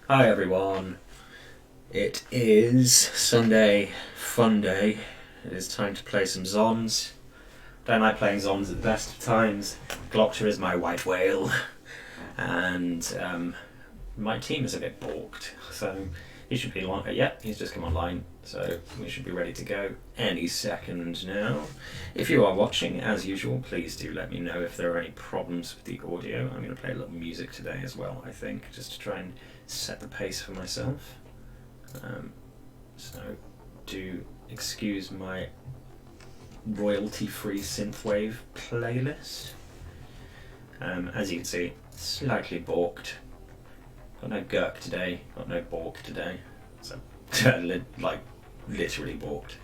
Hi everyone, it is Sunday, fun day. It is time to play some Zons. Don't like playing Zons at the best of times. Glockter is my white whale, and my team is a bit balked, so he should be long. Yep, he's just come online, so we should be ready to go any second now. If you are watching, as usual, please do let me know if there are any problems with the audio. I'm going to play a little music today as well, I think, just to try and set the pace for myself. So do excuse my royalty-free synthwave playlist. As you can see, slightly balked. Got no Gurk today, got no Bork today. So, like, literally balked.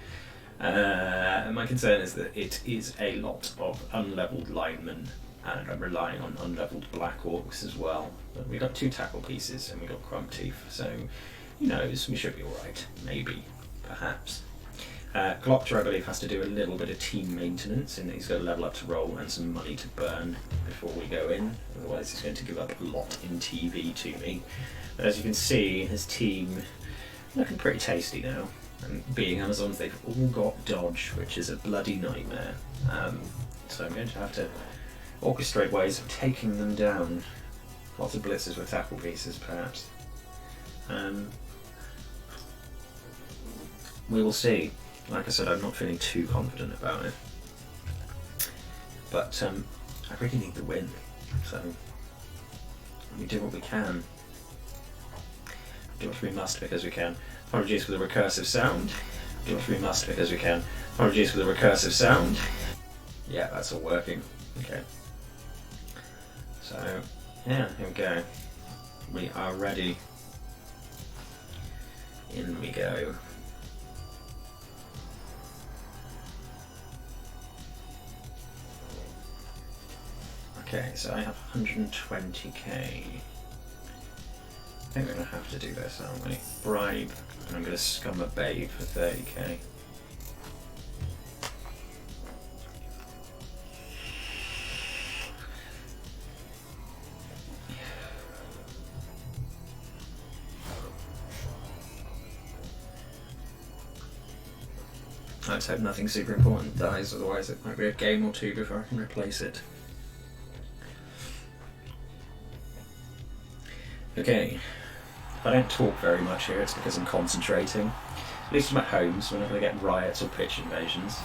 My concern is that it is a lot of unlevelled linemen, and I'm relying on unlevelled Black Orcs as well. But we got 2 tackle pieces and we got Crump Teeth, so who knows, we should be alright. Maybe, perhaps. Glockter, I believe, has to do a little bit of team maintenance in that he's got a level up to roll and some money to burn before we go in, otherwise he's going to give up a lot in TV to me. But as you can see, his team looking pretty tasty now. And being Amazons, they've all got dodge, which is a bloody nightmare. So I'm going to have to orchestrate ways of taking them down. Lots of blitzes with tackle pieces, perhaps. We will see. Like I said, I'm not feeling too confident about it. But I really need the win, so we do what we can. Do what we must because we can. Apologies for the recursive sound. Do what we must because we can. Apologies for the recursive sound. Yeah, that's all working. Okay. So, yeah, here we go. We are ready. In we go. Okay, so I have 120k. I think we're going to have to do this, aren't we? Bribe, and I'm going to scum a babe for 30k. Let's hope nothing super important dies, otherwise it might be a game or 2 before I can replace it. Okay, if I don't talk very much here, it's because I'm concentrating. At least I'm at home, so we're not going to get riots or pitch invasions.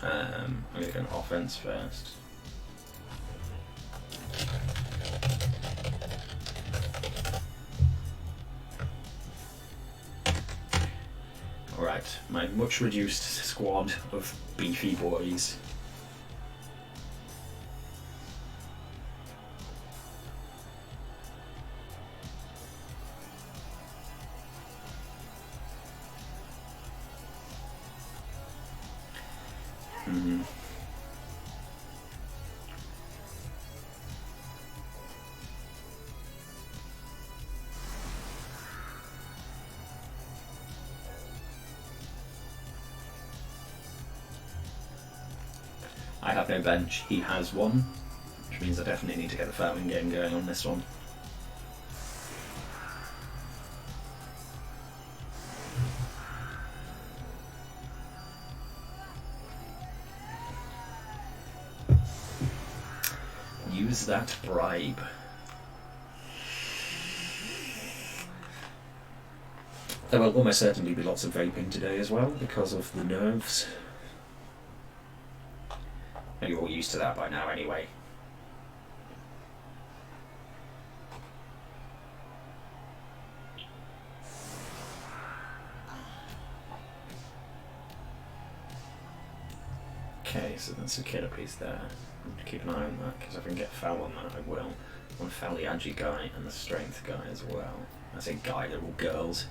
I'm going to go on offense first. Alright, my much reduced squad of beefy boys. I have no bench, he has one, which means I definitely need to get the farming game going on this one. Use that bribe. There will almost certainly be lots of vaping today as well, because of the nerves. You're all used to that by now anyway. Okay, so that's a killer piece there. Keep an eye on that, because if I can get foul on that, I will. I want to foul the agi guy and the strength guy as well. I say guy, they're all girls.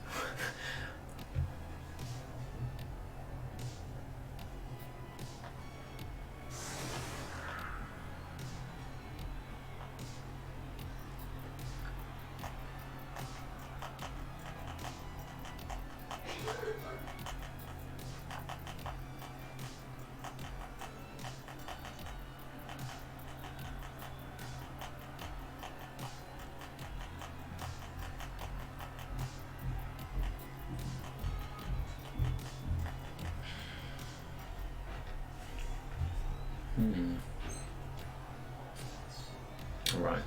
Right.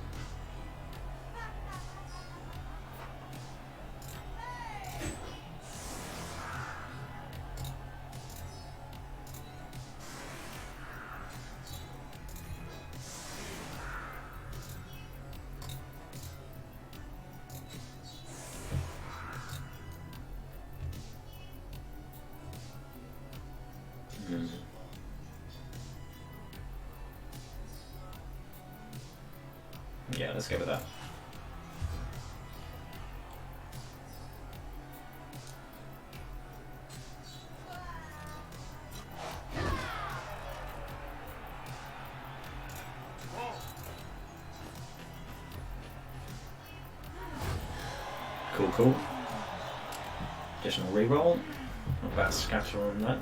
Yeah, let's go with that. Cool, cool. Additional reroll. Not bad scatter on that.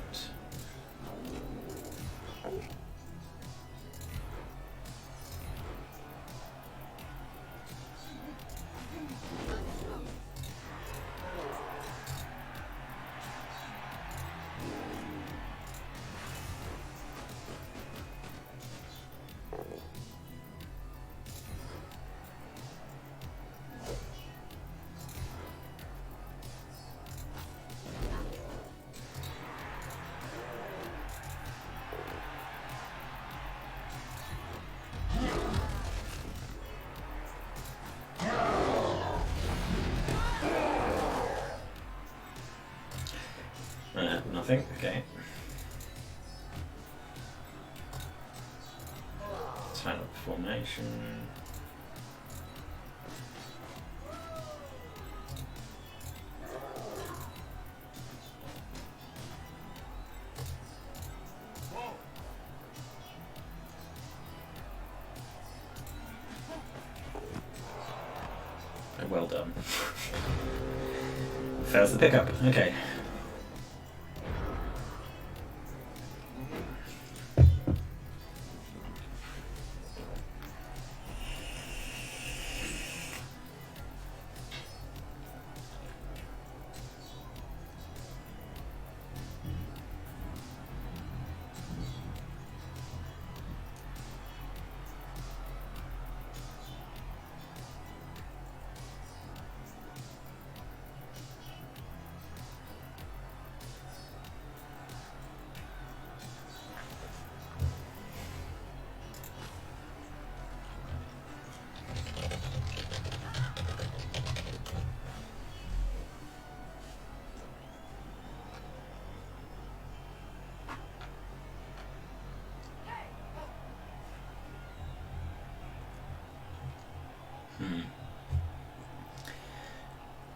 Nothing, okay. Turn up formation. Well done. Fails the pickup, okay.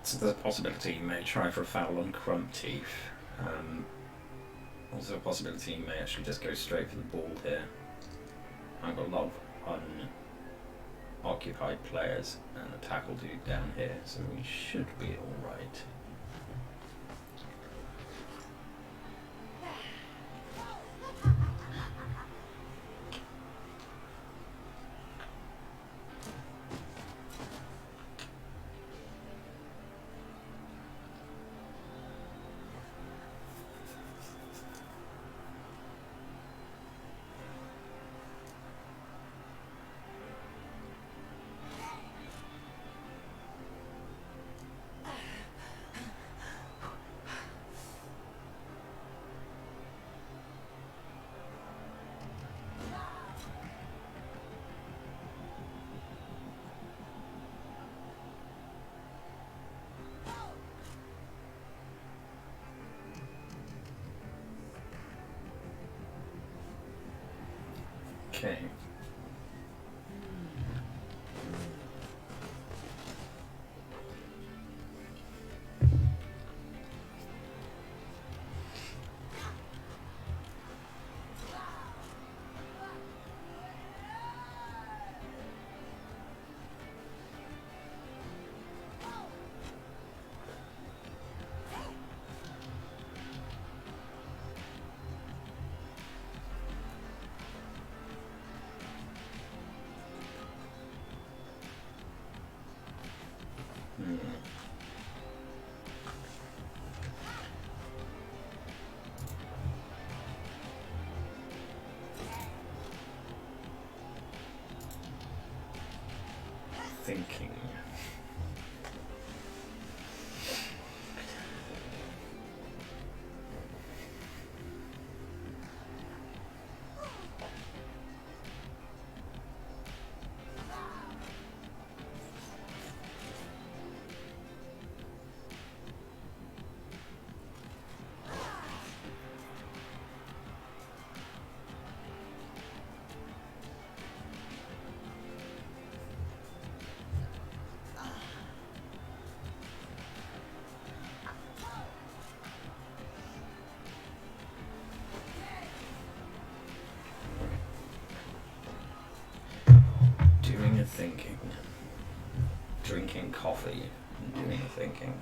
So there's a possibility you may try for a foul on Crump Teeth. Also a possibility you may actually just go straight for the ball here. I've got a lot of unoccupied players and a tackle dude down here, so we should be alright. Okay. thinking. Doing a thinking. Drinking coffee and doing a thinking.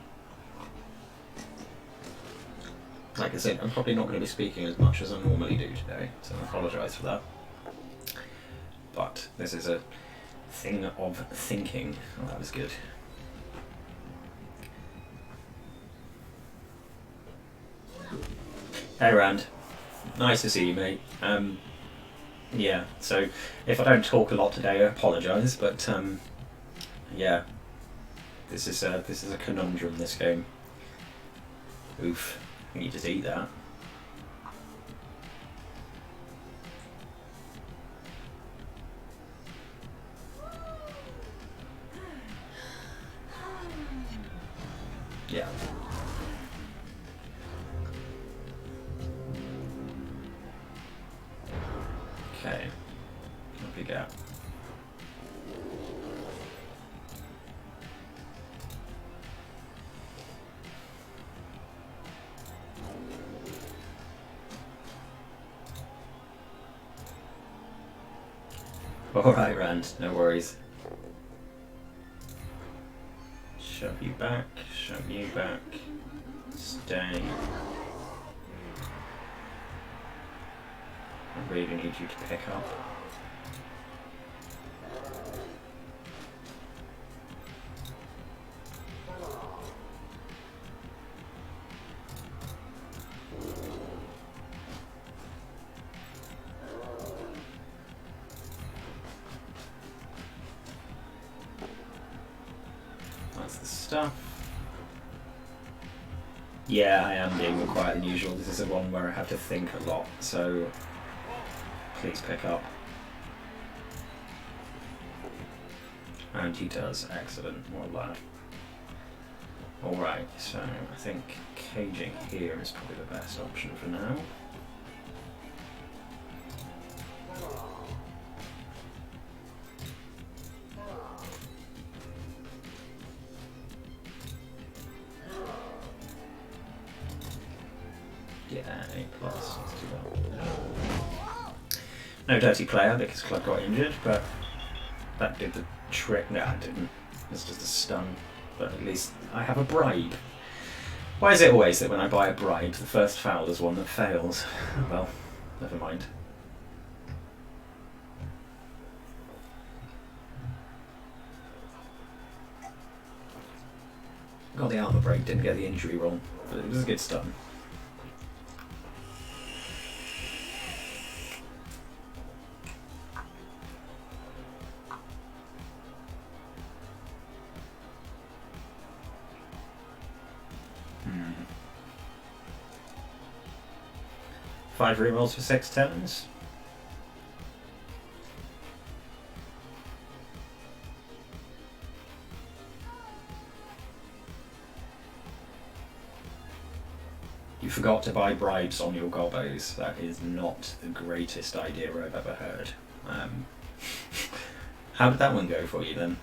Like I said, I'm probably not going to be speaking as much as I normally do today, so I apologise for that. But this is a thing of thinking. Oh, that was good. Hey Rand, nice to see you, mate. Yeah, so if I don't talk a lot today, I apologise, but yeah, this is a conundrum, this game. Oof, you just eat that. Yeah. Okay, up you go. Alright, Rand, no worries. Shove you back, shove you back. Stay. I really need you to pick up. That's the stuff. Yeah, I am being more quiet than usual. This is the one where I have to think a lot, so please pick up. And he does. Excellent. Well done. Alright, so I think caging here is probably the best option for now. Yeah, A+, let's do that. No dirty player because Club got injured, but that did the trick. No, it didn't. It's just a stun. But at least I have a bribe. Why is it always that when I buy a bribe, the first foul is one that fails? Well, never mind. Got the armor break, didn't get the injury roll, but it was a good stun. Five rerolls for 6 turns. You forgot to buy bribes on your gobos. That is not the greatest idea I've ever heard. How did that one go for you then?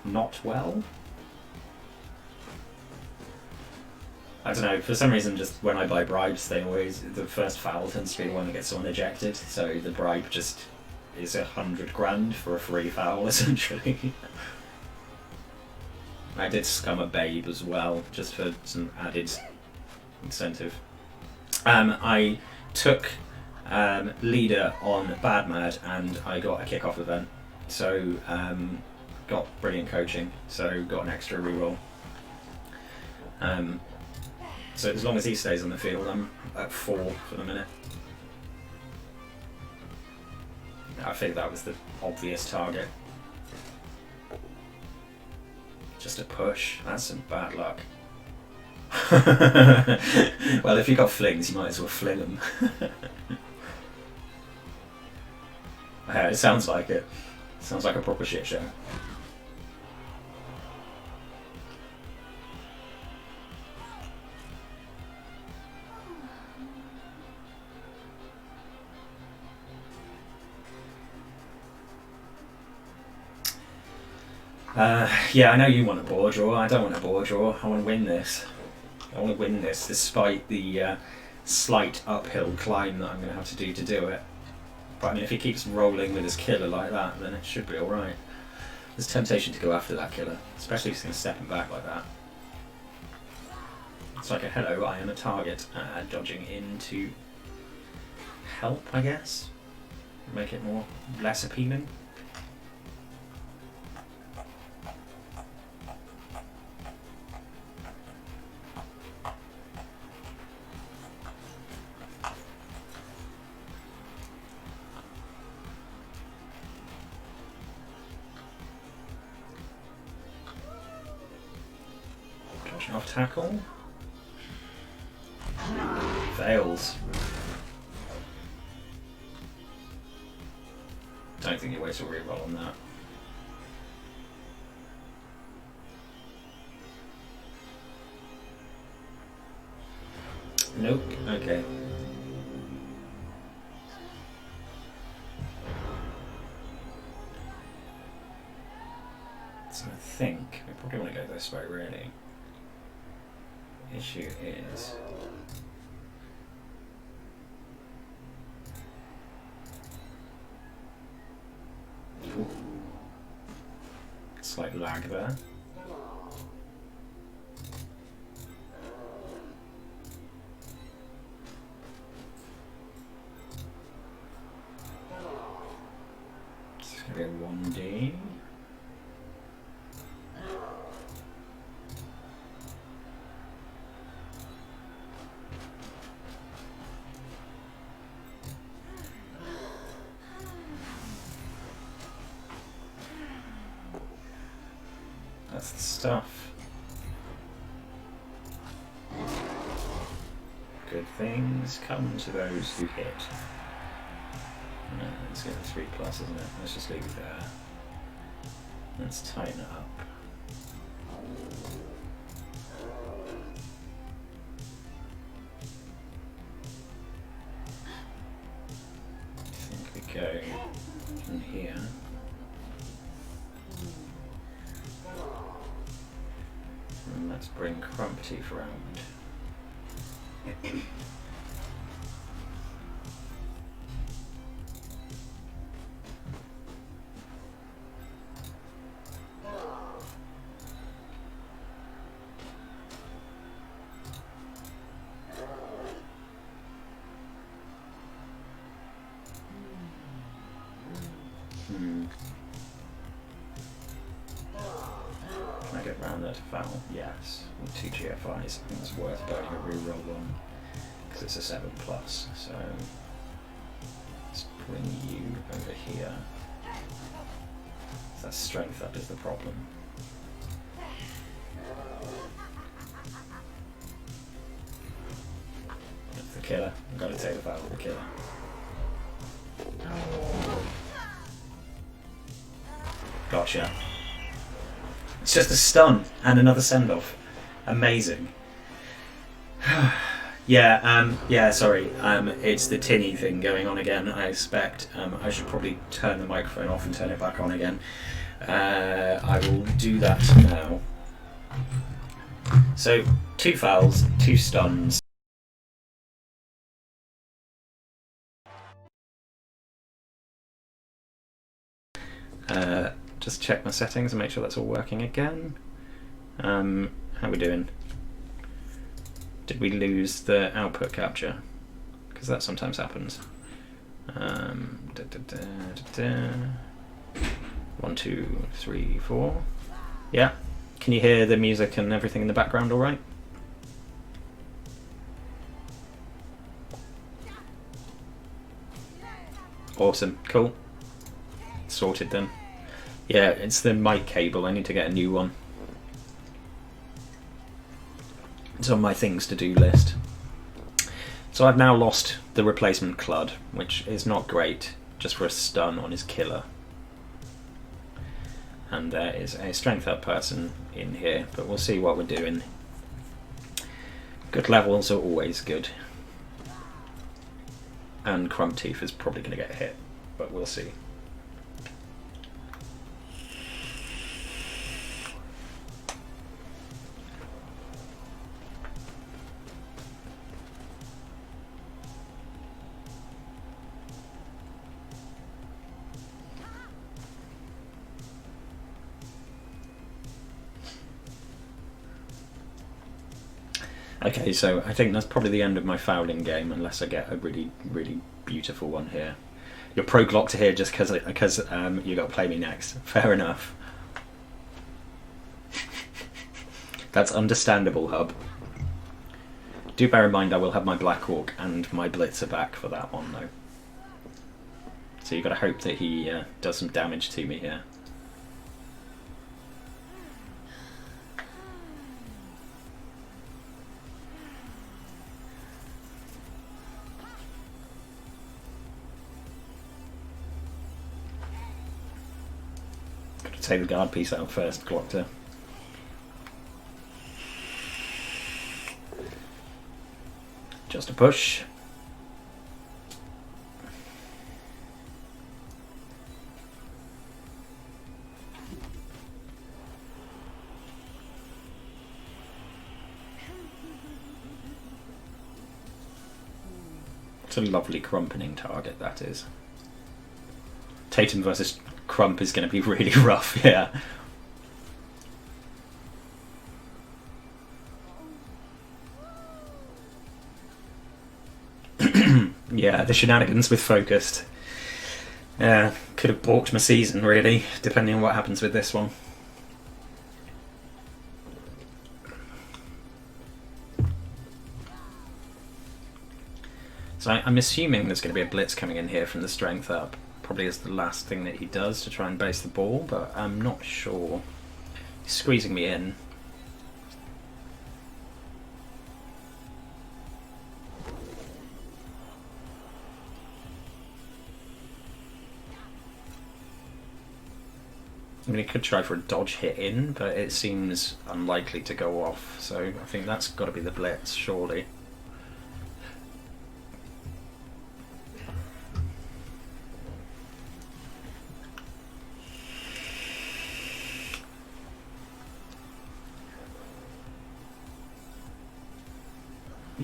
Not well? I don't know, for some reason just when I buy bribes they always, the first foul tends to be the one that gets someone ejected, so the bribe just is 100 grand for a free foul essentially. I did scum a babe as well, just for some added incentive. I took leader on Bad Mad and I got a kickoff event, so got brilliant coaching, so got an extra reroll. So as long as he stays on the field, I'm at 4 for the minute. I think that was the obvious target. Just a push. That's some bad luck. Well, if you got flings, you might as well fling them. Yeah, it sounds like it. Sounds like a proper shit show. Yeah, I know you want a board draw. I don't want a board draw. I want to win this. I want to win this despite the slight uphill climb that I'm going to have to do it. But I mean, if he keeps rolling with his killer like that, then it should be alright. There's temptation to go after that killer, especially if he's going to step him back like that. It's like a hello, I am a target, dodging in to help, I guess. Make it less appealing. Off tackle. Fails. Don't think you waste a reroll on that. Nope. Okay. So I think we probably want to go this way, really. Issue is slight lag there. It's going to be a 1D. That's the stuff. Good things come to those who hit. Let's get a 3+, isn't it? Let's just leave it there. Let's tighten it up. I think we go from here. And let's bring Crumpteeth around. Can I get round there to foul? Yes. With 2 GFIs, I think it's worth going a reroll one because it's a 7+. So let's bring you over here. That's strength up is the problem. That's the killer. I've got to take the foul with the killer. Gotcha. It's just a stun and another send-off. Amazing. Yeah, sorry. It's the tinny thing going on again, I expect. I should probably turn the microphone off and turn it back on again. I will do that now. So, 2 fouls, 2 stuns. Just check my settings and make sure that's all working again. How are we doing? Did we lose the output capture? Because that sometimes happens. 1, 2, 3, 4. Yeah. Can you hear the music and everything in the background all right? Awesome. Cool. sorted then. Yeah, it's the mic cable. I need to get a new one. It's on my things to do list. So I've now lost the replacement Clud, which is not great, just for a stun on his killer. And there is a strength up person in here, but we'll see what we're doing. Good levels are always good. And Crumb Teeth is probably going to get hit, but we'll see. Okay, so I think that's probably the end of my fouling game, unless I get a really, really beautiful one here. You're prog-locked here just because you got to play me next. Fair enough. That's understandable, Hub. Do bear in mind I will have my Black Hawk and my Blitzer back for that one, though. So you've got to hope that he does some damage to me here. Take the guard piece out first, Glockter. Just a push. It's a lovely crumpening target, that is. Tatum versus Crump is going to be really rough, yeah. Yeah, the shenanigans with Focused. Could have balked my season, really, depending on what happens with this one. So I'm assuming there's going to be a blitz coming in here from the strength up. Probably is the last thing that he does to try and base the ball, but I'm not sure. He's squeezing me in. I mean, he could try for a dodge hit in, but it seems unlikely to go off, so I think that's got to be the blitz, surely.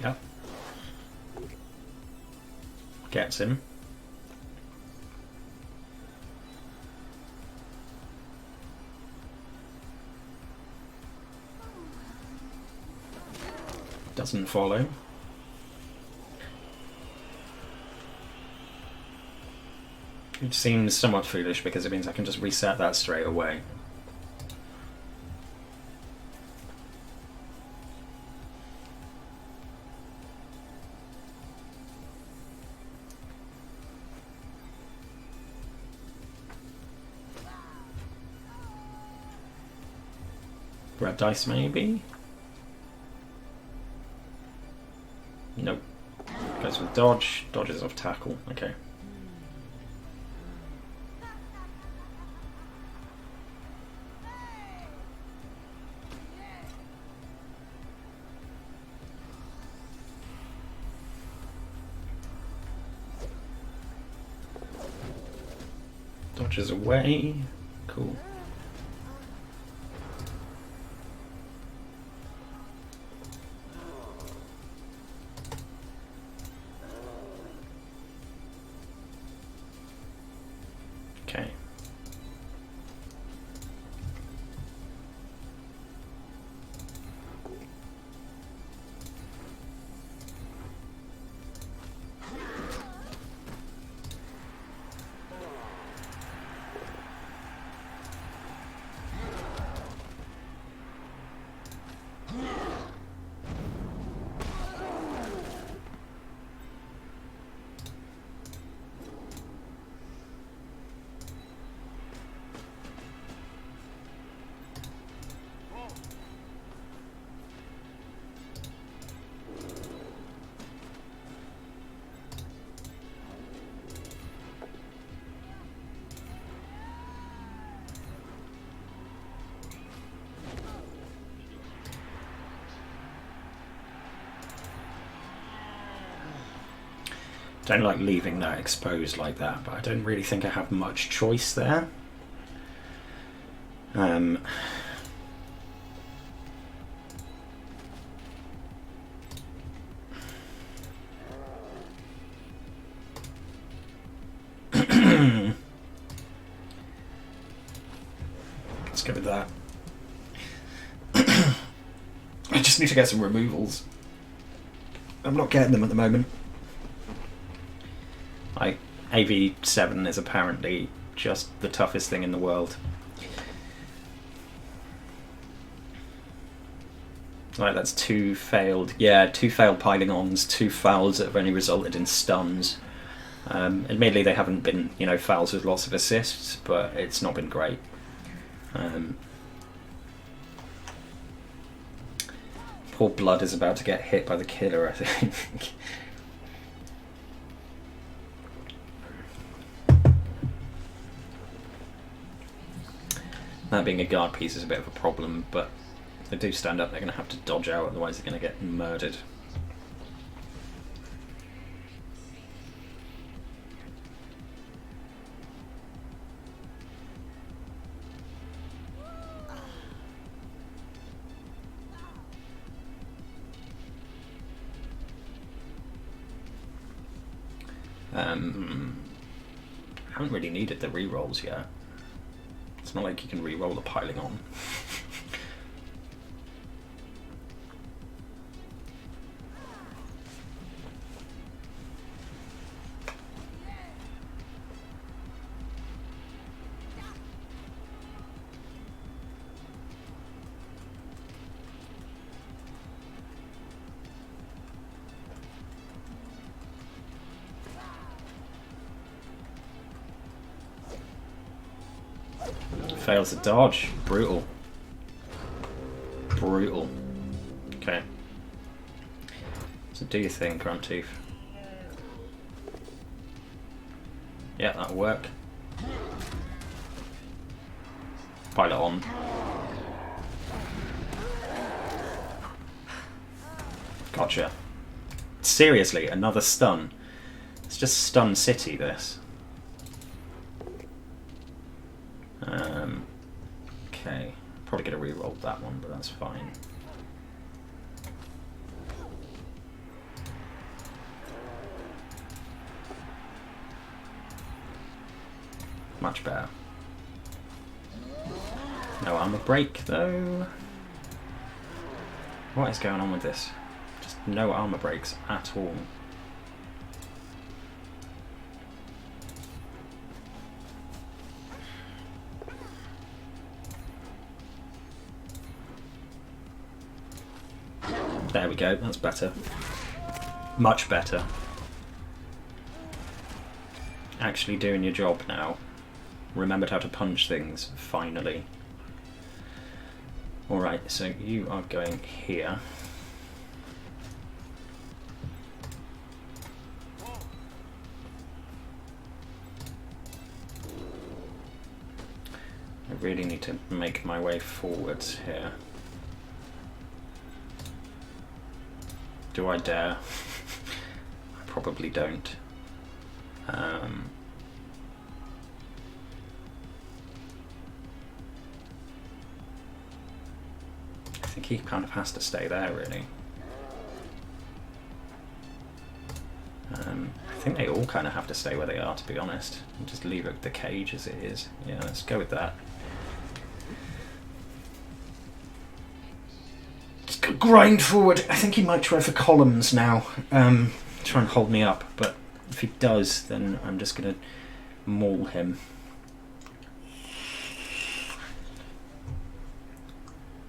Yep. Gets him. Doesn't follow. Which seems somewhat foolish because it means I can just reset that straight away. Grab dice maybe? Nope. Goes with dodge. Dodges off tackle. Okay. Dodges away. Cool. Okay. Don't like leaving that exposed like that, but I don't really think I have much choice there. Let's go with that. I just need to get some removals. I'm not getting them at the moment. Like, AV7 is apparently just the toughest thing in the world. Right, that's 2 failed. Yeah, 2 failed piling ons, 2 fouls that have only resulted in stuns. Admittedly, they haven't been, you know, fouls with lots of assists, but it's not been great. Poor Blood is about to get hit by the killer, I think. That being a guard piece is a bit of a problem, but if they do stand up, they're going to have to dodge out, otherwise they're going to get murdered. Haven't really needed the rerolls yet. It's not like you can re-roll the piling on. Fails to dodge. Brutal. Brutal. Okay. So do your thing, Grunt Tooth. Yeah, that'll work. Pile it on. Gotcha. Seriously, another stun. It's just Stun City, this. Okay, probably gonna re-roll that one, but that's fine. Much better. No armor break though. What is going on with this? Just no armor breaks at all. There we go, that's better. Much better. Actually doing your job now. Remembered how to punch things, finally. Alright, so you are going here. I really need to make my way forwards here. Do I dare? I probably don't. I think he kind of has to stay there, really. I think they all kind of have to stay where they are, to be honest. And just leave it the cage as it is. Yeah, let's go with that. Grind forward. I think he might try for columns now, try and hold me up, but if he does, then I'm just going to maul him.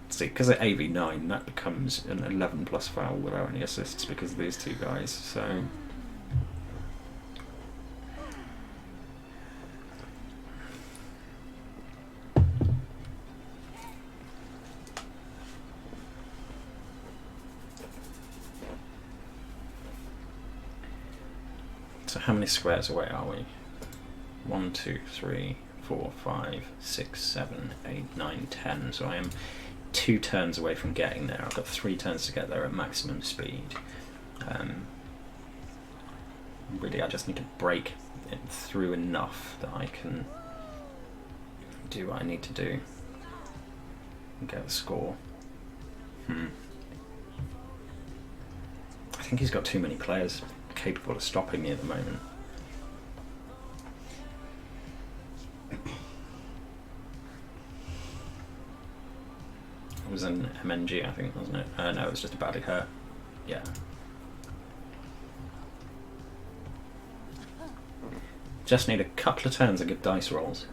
See, because at AV9 that becomes an 11 plus foul without any assists because of these 2 guys, so... So how many squares away are we? 1, 2, 3, 4, 5, 6, 7, 8, 9, 10. So I am 2 turns away from getting there. I've got 3 turns to get there at maximum speed. Really, I just need to break it through enough that I can do what I need to do and get the score. I think he's got too many players capable of stopping me at the moment. It was an MNG, I think, wasn't it? No, it was just a badly hurt. Yeah. Just need a couple of turns of good dice rolls.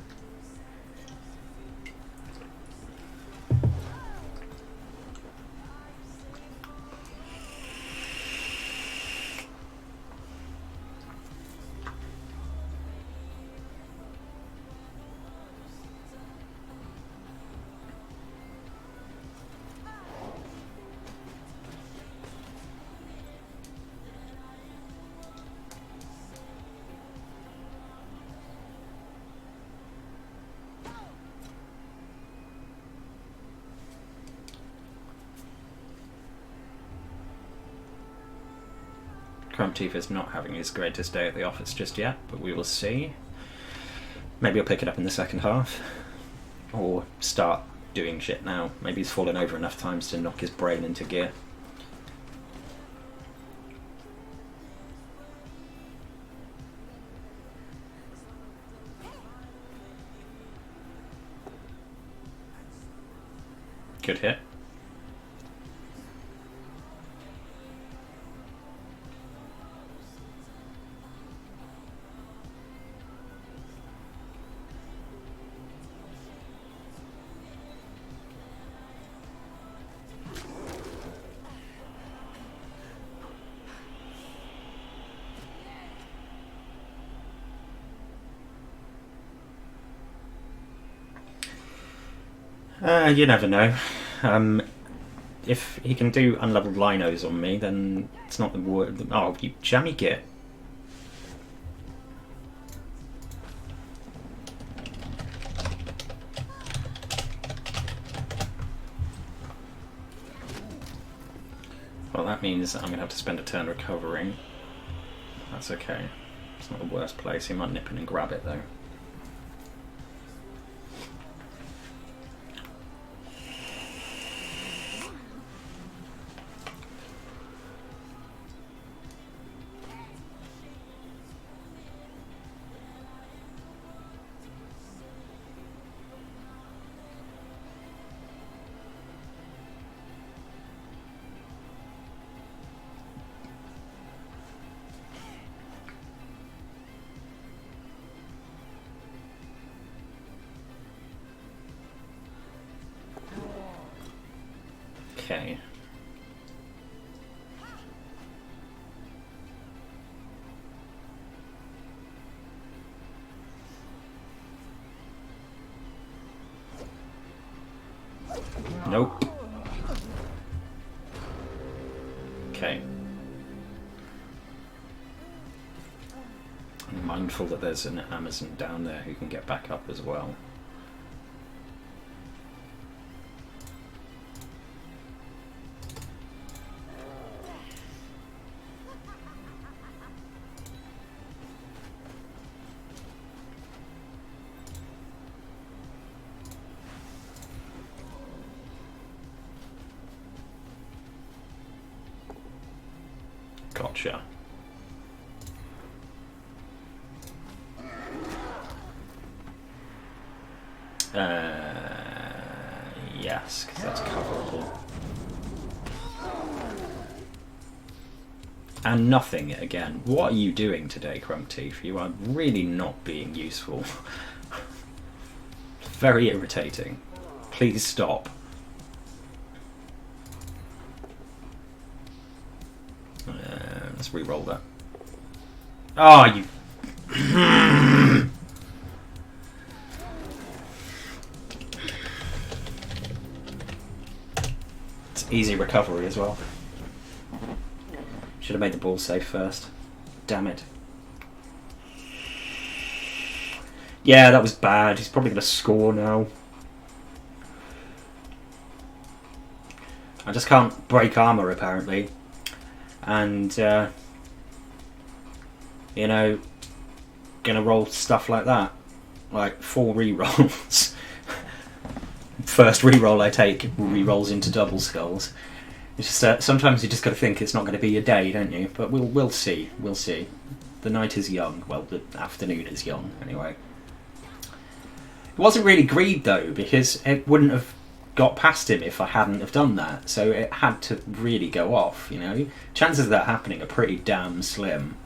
Teeth is not having his greatest day at the office just yet, but we will see. Maybe he'll pick it up in the second half, or start doing shit now. Maybe he's fallen over enough times to knock his brain into gear. Good hit. You never know. If he can do unleveled linos on me, then it's not the word. Oh, you jammy git. Well, that means I'm going to have to spend a turn recovering. That's okay. It's not the worst place. He might nip in and grab it, though. Okay. Nope. Okay. I'm mindful that there's an Amazon down there who can get back up as well. Gotcha. Yes, because that's coverable. And nothing again. What are you doing today, Crump Teeth? You are really not being useful. Very irritating. Please stop. Let's re-roll that. Oh, you... It's easy recovery as well. Should have made the ball safe first. Damn it. Yeah, that was bad. He's probably going to score now. I just can't break armor, apparently. And you know, gonna roll stuff like that, like 4 re-rolls. First re-roll I take re-rolls into double skulls. It's just sometimes you just got to think it's not going to be your day, don't you? But we'll see. We'll see. The night is young. Well, the afternoon is young, anyway. It wasn't really greed though, because it wouldn't have got past him if I hadn't have done that. So it had to really go off. You know, chances of that happening are pretty damn slim.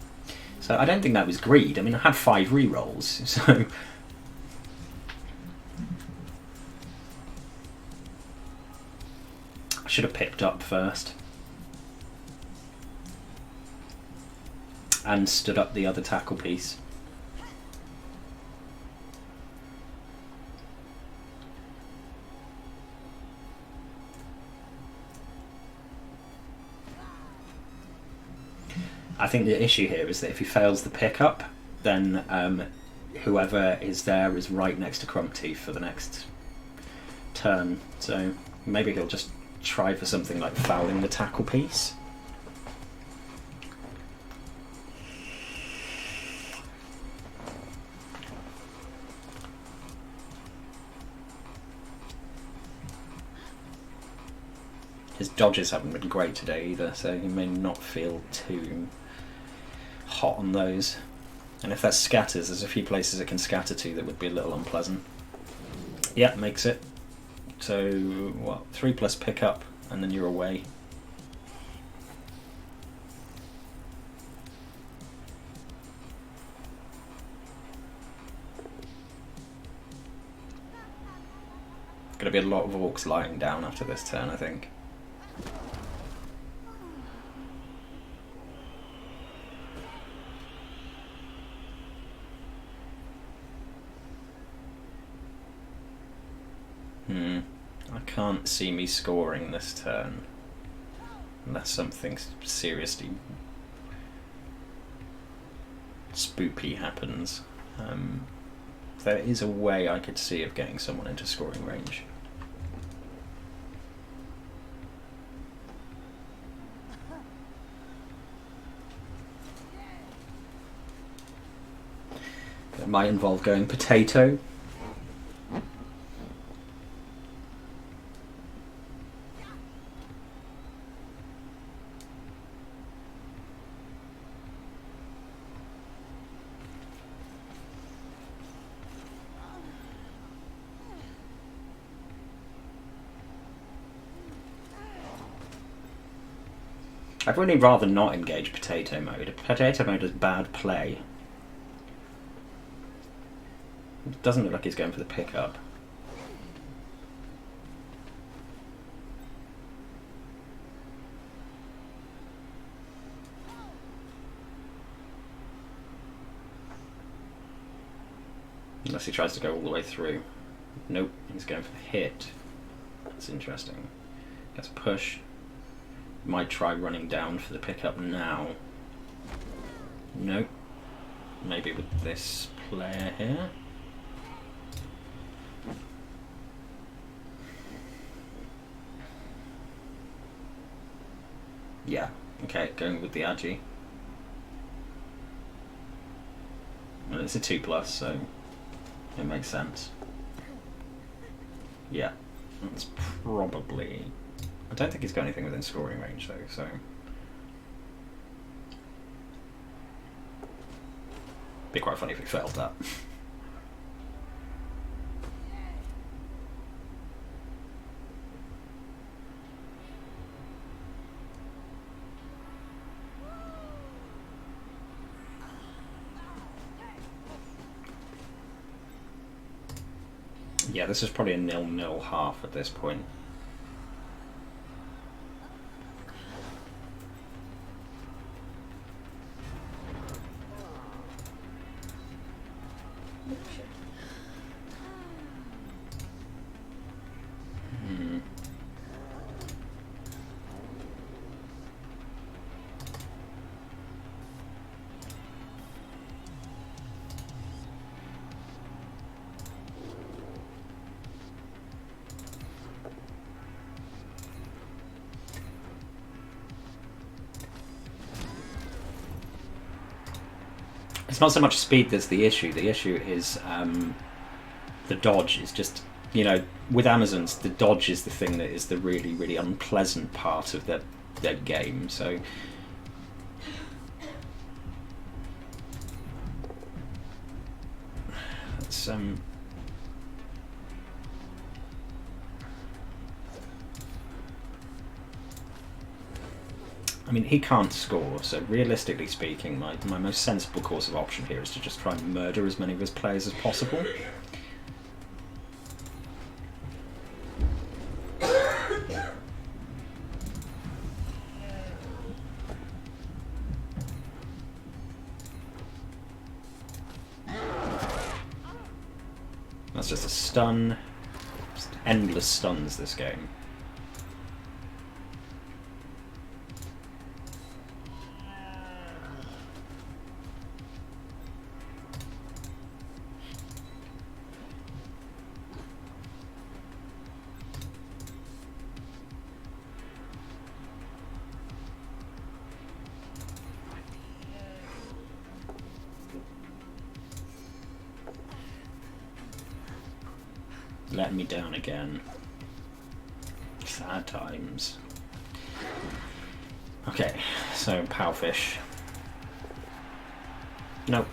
So I don't think that was greed. I mean, I had 5 re-rolls, so. I should have picked up first. And stood up the other tackle piece. I think the issue here is that if he fails the pickup, then whoever is there is right next to Crumpteeth for the next turn. So maybe he'll just try for something like fouling the tackle piece. His dodges haven't been great today either, so he may not feel too hot on those. And if that scatters, there's a few places it can scatter to that would be a little unpleasant. Yeah, makes it. So, what, 3 plus pickup, and then you're away. Gonna be a lot of orcs lying down after this turn, I think. I can't see me scoring this turn unless something seriously spoopy happens. There is a way I could see of getting someone into scoring range. It might involve going potato. I'd really rather not engage potato mode. Potato mode is bad play. It doesn't look like he's going for the pickup. Unless he tries to go all the way through. Nope, he's going for the hit. That's interesting. Gets a push. Might try running down for the pickup now. Nope. Maybe with this player here. Yeah, okay, going with the Agi. Well, it's a 2+, so it makes sense. Yeah, that's probably... I don't think he's got anything within scoring range though, so... Be quite funny if he failed that. Yeah, this is probably a 0-0 half at this point. It's not so much speed that's the issue. The issue is the dodge is just, you know, with Amazons, the dodge is the thing that is the really, really unpleasant part of their game. So it's I mean, he can't score, so realistically speaking, my most sensible course of option here is to just try and murder as many of his players as possible. That's just a stun. Just endless stuns this game. Let me down again. Sad times. Okay, so Powfish. Nope.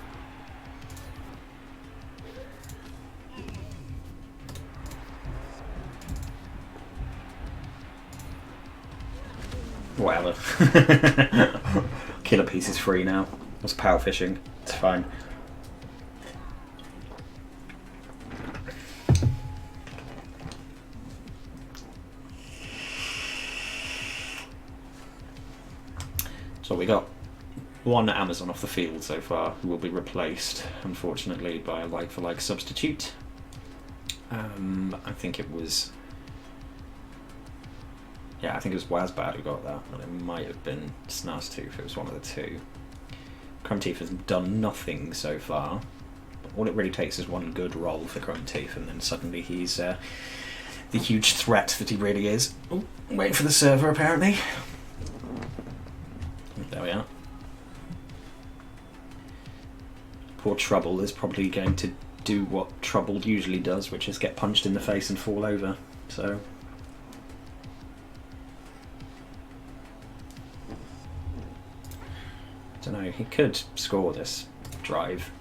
Whatever. Killer piece is free now. That's power fishing. It's fine. So we got one Amazon off the field so far, who will be replaced, unfortunately, by a like-for-like substitute. I think it was... Yeah, I think it was Wazbad who got that, and it might have been Snarstooth, it was one of the two. Crumbteeth has done nothing so far. All it really takes is one good roll for Crumbteeth, and then suddenly he's the huge threat that he really is. Oh, waiting for the server, apparently. There we are. Poor Trouble is probably going to do what Trouble usually does, which is get punched in the face and fall over. So... don't know, he could score this drive.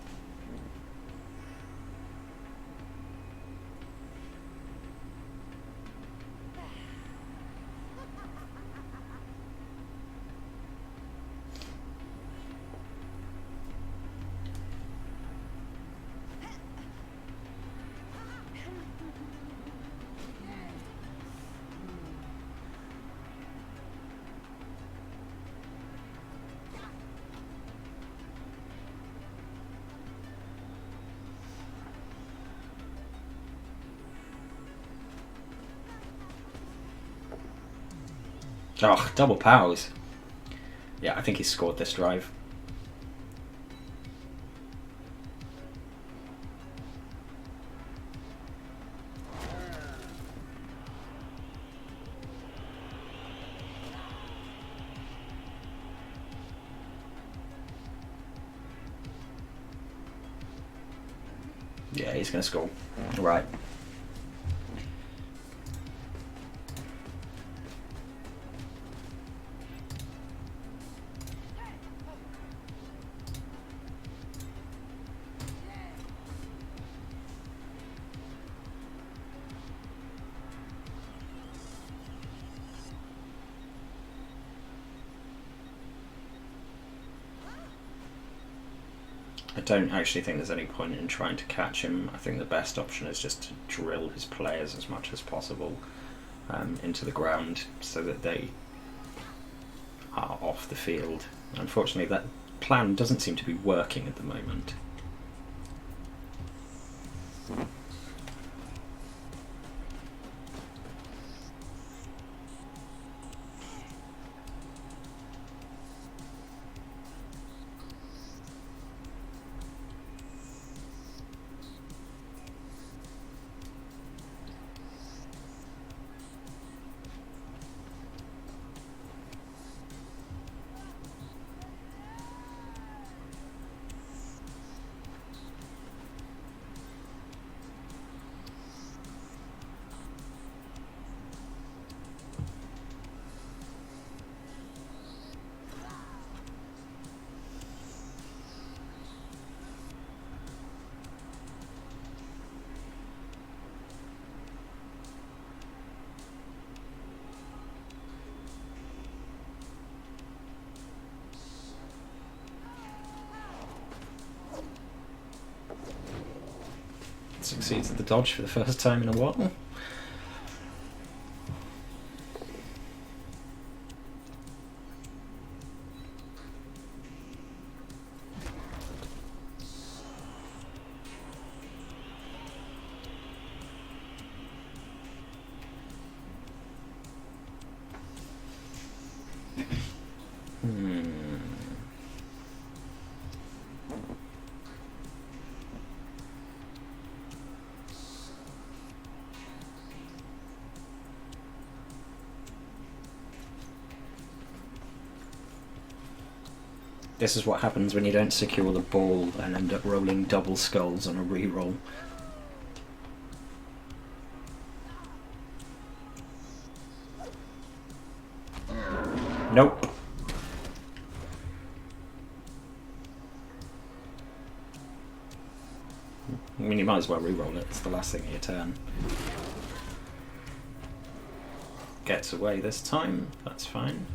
Oh, double powers. Yeah, I think he scored this drive. Yeah, he's going to score. Right. I don't actually think there's any point in trying to catch him. I think the best option is just to drill his players as much as possible into the ground so that they are off the field. Unfortunately, that plan doesn't seem to be working at the moment. succeeds at the dodge for the first time in a while. This is what happens when you don't secure the ball and end up rolling double skulls on a reroll. Nope. I mean, you might as well reroll it. It's the last thing of your turn. Gets away this time. That's fine.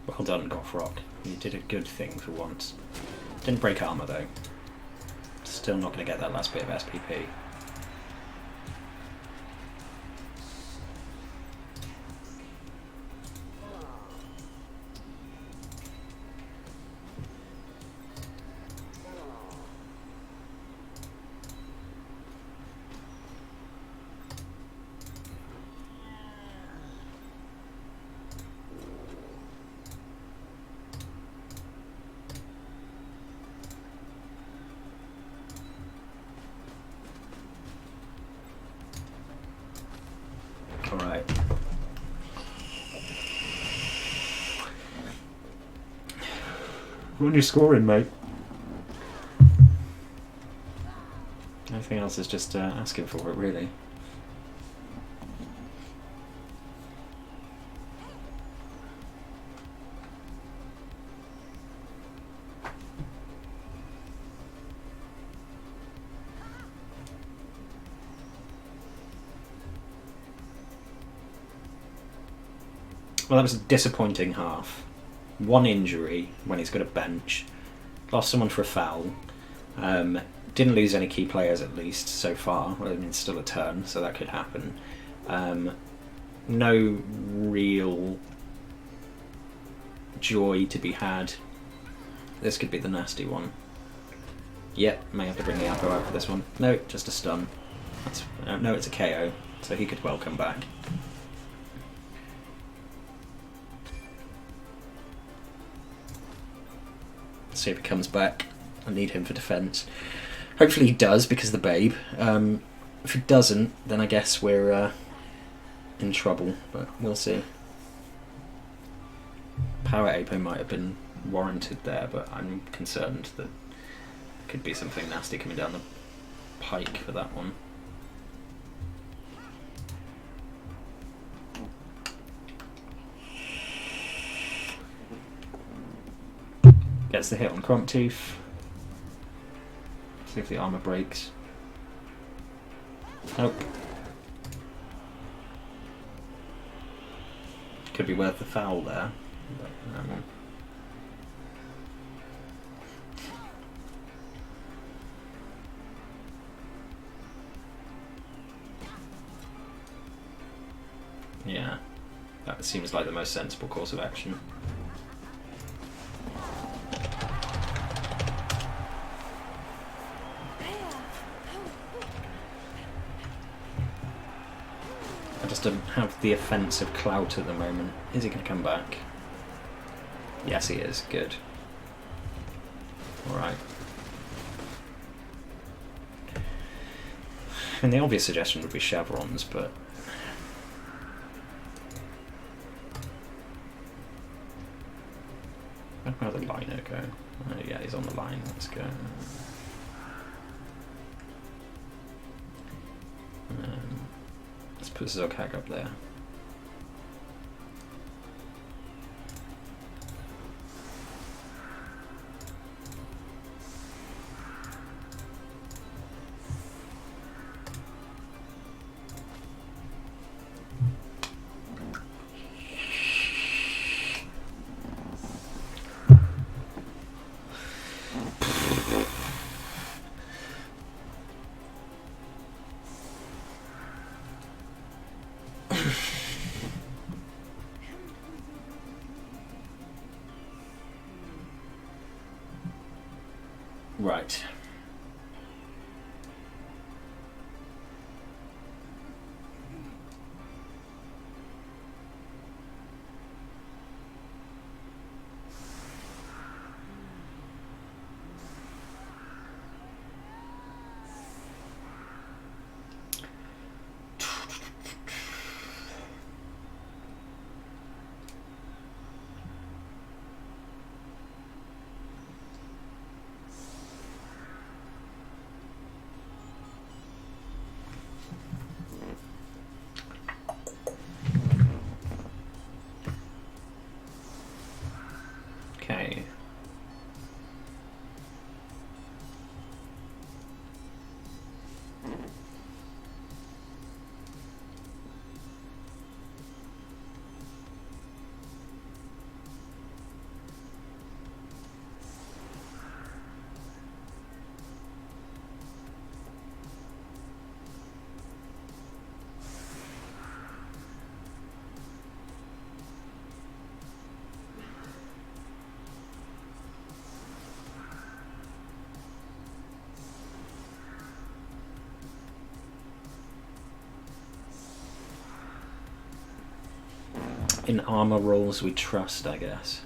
Well done, Gothrock. You did a good thing for once. Didn't break armour though. Still not going to get that last bit of SPP. Alright. What are you scoring, mate? Everything else is just asking for it, really. Well, that was a disappointing half. One injury when he's got a bench. Lost someone for a foul. Didn't lose any key players, at least, so far. Well, I mean, it's still a turn, so that could happen. No real joy to be had. This could be the nasty one. Yep, may have to bring the Alpo out for this one. No, just a stun. No, it's a KO, so he could well come back. See if he comes back. I need him for defence. Hopefully he does, because the babe. If he doesn't, then I guess we're in trouble, but we'll see. Power Apo might have been warranted there, but I'm concerned that there could be something nasty coming down the pike for that one. Gets the hit on Crumptooth. See if the armour breaks. Nope. Could be worth the foul there. But, yeah, that seems like the most sensible course of action. to have the offensive clout at the moment. Is he going to come back? Yes, he is. Good. Alright. And the obvious suggestion would be chevrons, but... Where'd the liner go? Oh yeah, he's on the line. Let's go. Let's put Zoghack up there. Right. Okay. In armor rolls we trust, I guess.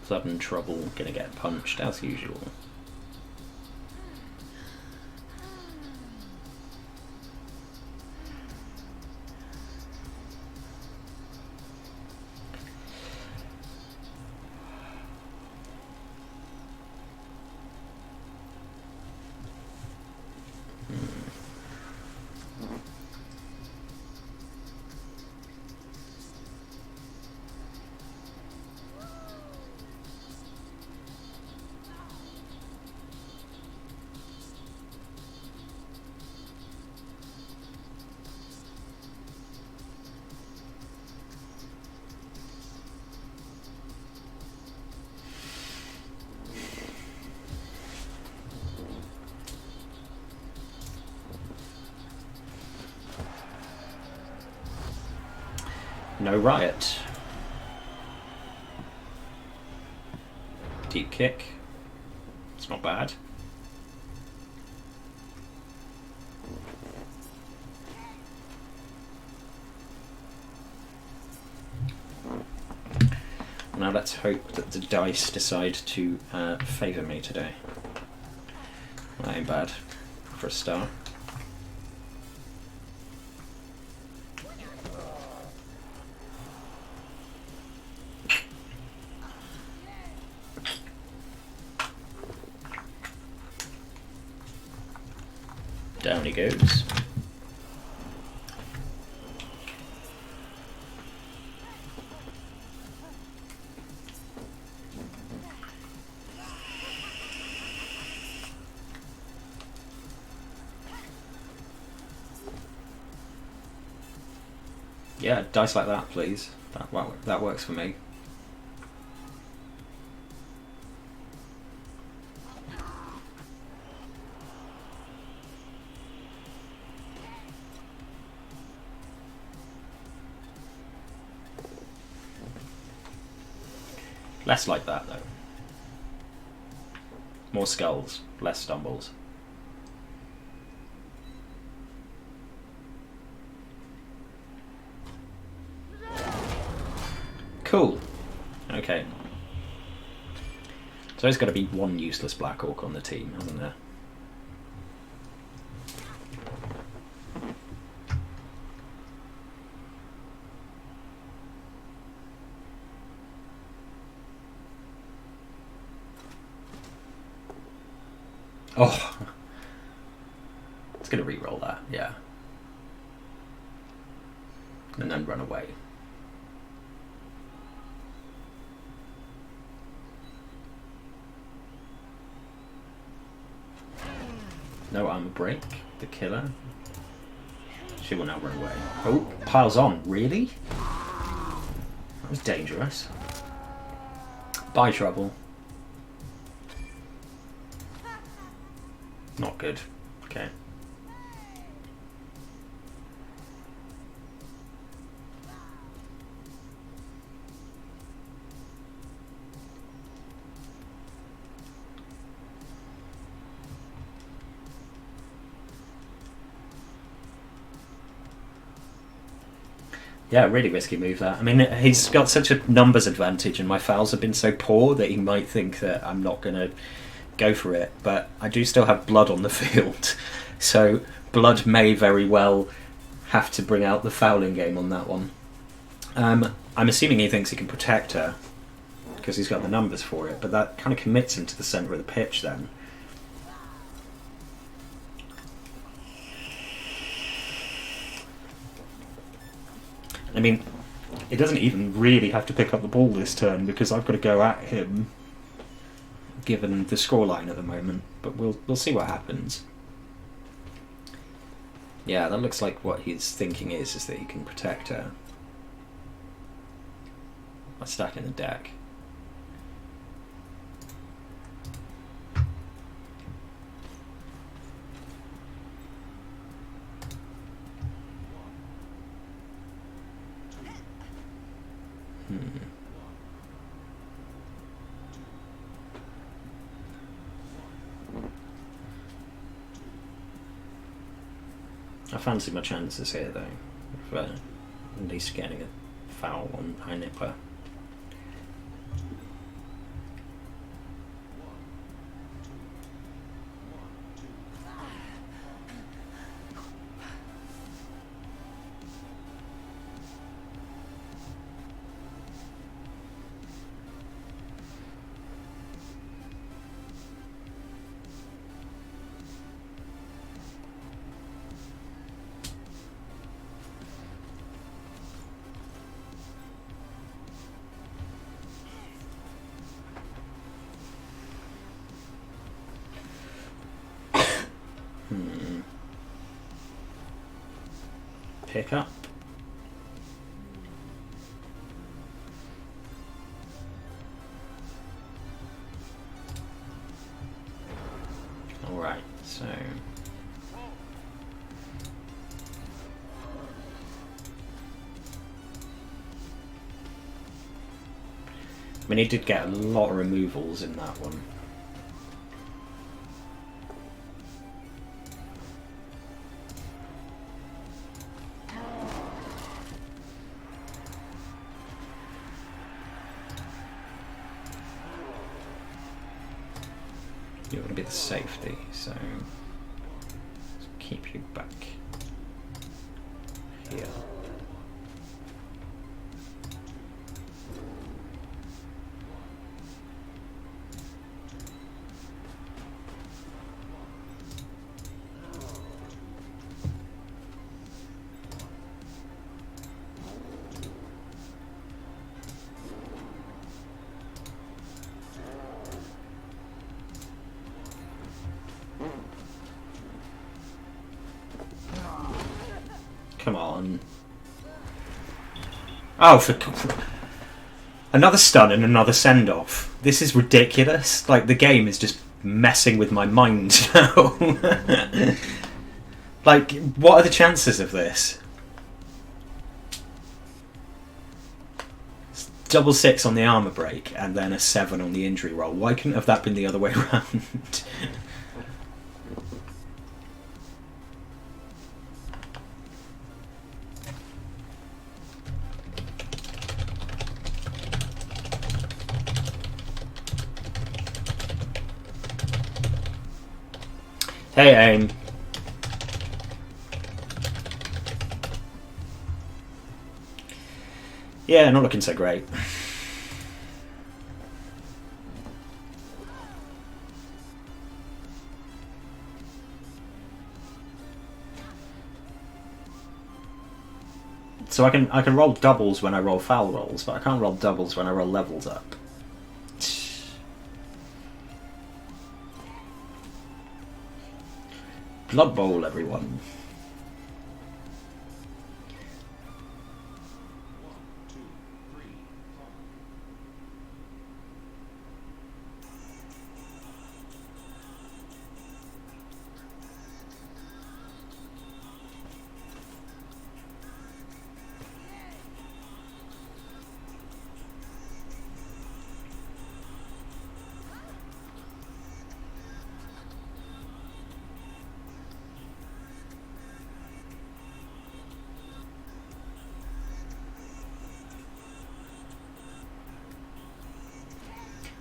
Sudden trouble, gonna get punched as usual. No riot. Deep kick. It's not bad. Now let's hope that the dice decide to favour me today. That ain't bad for a start. Down he goes. Yeah, dice like that, please. That works for me. Less like that, though. More skulls, less stumbles. Cool. Okay. So there's got to be one useless Black Orc on the team, hasn't there? Oh! It's going to re-roll that, yeah. And then run away. No armor break, the killer. She will now run away. Oh, piles on, really? That was dangerous. Bye, trouble. Not good. Okay. Yeah, really risky move that. I mean, he's got such a numbers advantage and my fouls have been so poor that he might think that I'm not going to go for it, but I do still have blood on the field. So blood may very well have to bring out the fouling game on that one. I'm assuming he thinks he can protect her because he's got the numbers for it, but that kind of commits him to the centre of the pitch then. I mean, it doesn't even really have to pick up the ball this turn because I've got to go at him given the scoreline at the moment, but we'll see what happens. Yeah, that looks like what his thinking is that he can protect her by stacking the deck. I fancy my chances here though, for at least getting a foul on High Nipper. Pick up. Alright, so I mean, he did get a lot of removals in that one. You're going to be the safety, so let's keep you back here. Come on. Oh, for another stun and another send-off. This is ridiculous. Like, the game is just messing with my mind now. Like, what are the chances of this? Double 6 on the armor break and then a 7 on the injury roll. Why couldn't have that been the other way around? Hey, aim. Yeah, not looking so great. So I can roll doubles when I roll foul rolls, but I can't roll doubles when I roll levels up. Blood Bowl, everyone.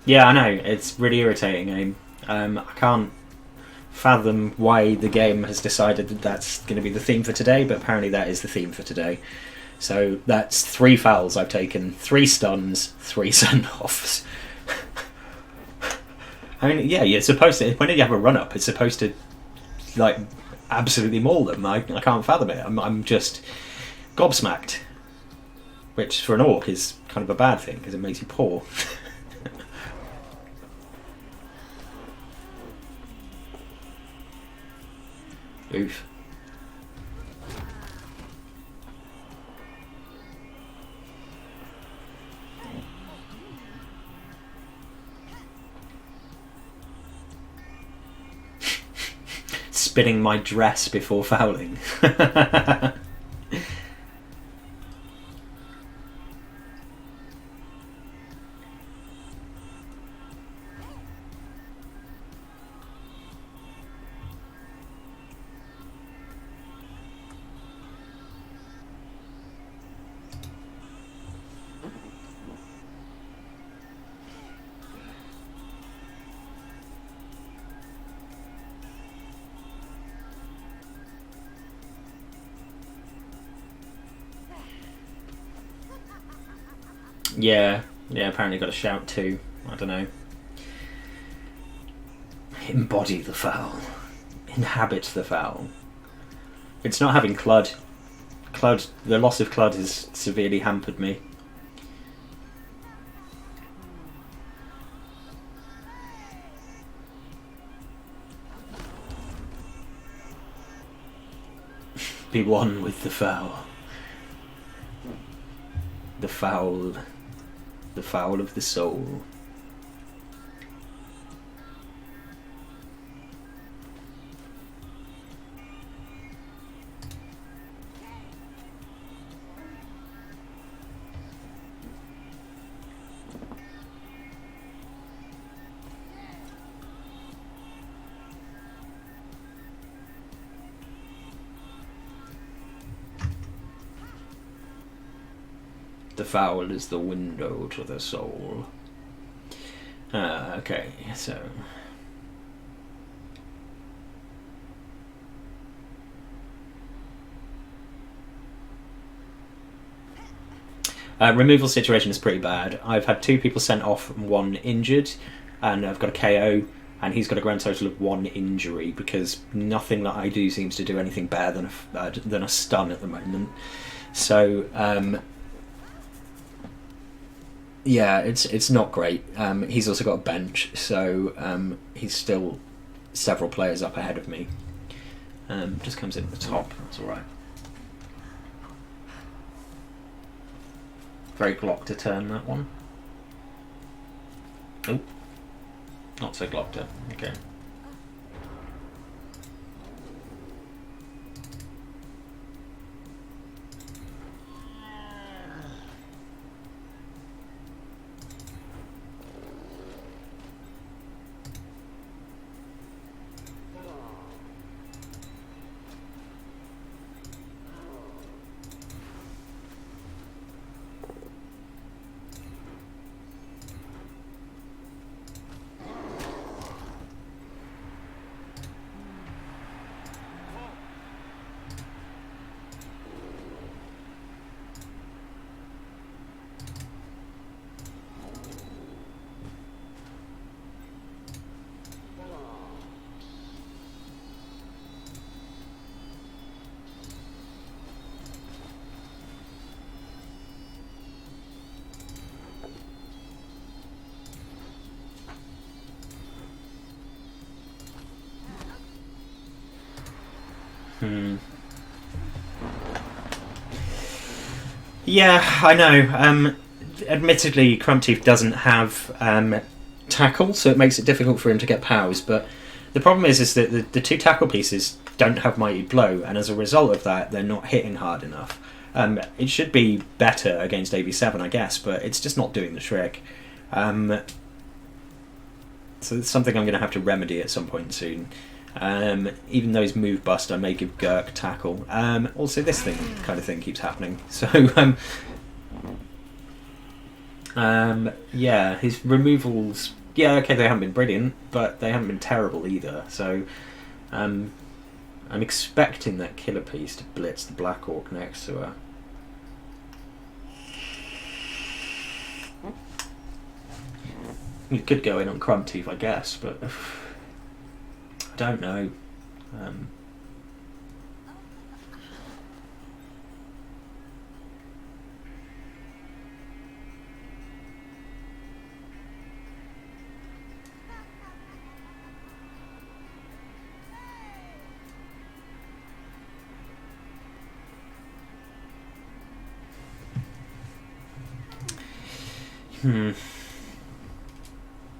Yeah, I know, it's really irritating. I can't fathom why the game has decided that that's going to be the theme for today, but apparently that is the theme for today. So that's 3 fouls I've taken, 3 stuns, 3 send-offs. I mean, yeah, you're supposed to, when you have a run-up, it's supposed to, like, absolutely maul them. I can't fathom it. I'm just gobsmacked. Which, for an orc, is kind of a bad thing, because it makes you poor. Oof. Spinning my dress before fouling. Yeah, apparently got a shout too. I don't know. Embody the foul. Inhabit the foul. It's not having Clud. The loss of Clud has severely hampered me. Be one with the foul. The foul of the soul. The foul is the window to the soul. Okay, so... removal situation is pretty bad. I've had 2 people sent off and 1 injured, and I've got a KO, and he's got a grand total of 1 injury, because nothing that I do seems to do anything better than a stun at the moment. So, yeah, it's not great. He's also got a bench, so he's still several players up ahead of me. Just comes in at the top, that's alright. Very Glock to turn, that one. Oh, not so Glock to, okay. Yeah, I know. Admittedly, Crumpteeth doesn't have tackle, so it makes it difficult for him to get powers. But the problem is that the two tackle pieces don't have Mighty Blow, and as a result of that, they're not hitting hard enough. It should be better against AV7, I guess, but it's just not doing the trick. So it's something I'm going to have to remedy at some point soon. Even though he's move bust, I may give Gurk tackle. Also, this kind of thing keeps happening. So, yeah, his removals. Yeah, okay, they haven't been brilliant, but they haven't been terrible either. So, I'm expecting that killer piece to blitz the Black Orc next to her. You could go in on Crumpteeth, I guess, but I don't know.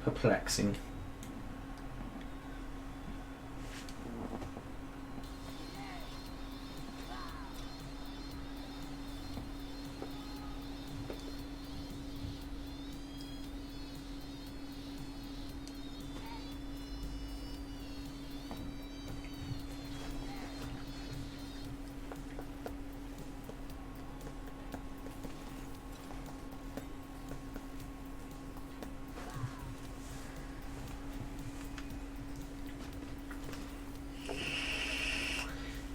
Perplexing.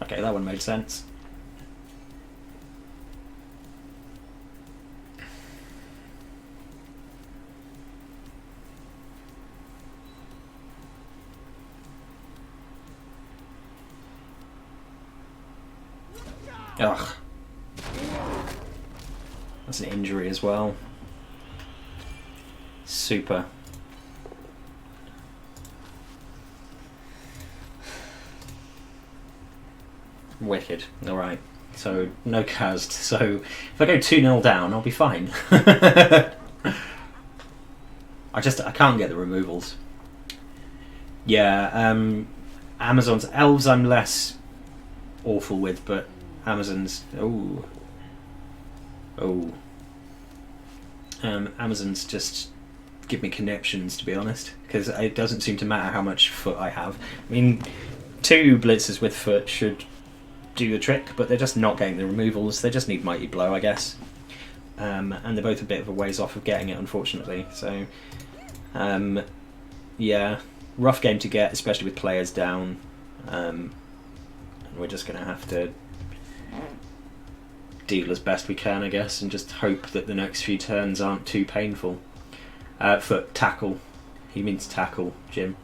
Okay, that one made sense. Ugh. That's an injury as well. Super. Wicked. Alright. So, no cast. So, if I go 2-0 down, I'll be fine. I can't get the removals. Yeah, Amazon's Elves I'm less awful with, but Amazon's... Oh. Amazon's just give me conniptions, to be honest, because it doesn't seem to matter how much foot I have. I mean, 2 blitzers with foot should do the trick, but they're just not getting the removals. They just need Mighty Blow, I guess. And they're both a bit of a ways off of getting it, unfortunately. So, yeah, rough game to get, especially with players down. And we're just going to have to deal as best we can, I guess, and just hope that the next few turns aren't too painful. Foot tackle. He means tackle, Jim.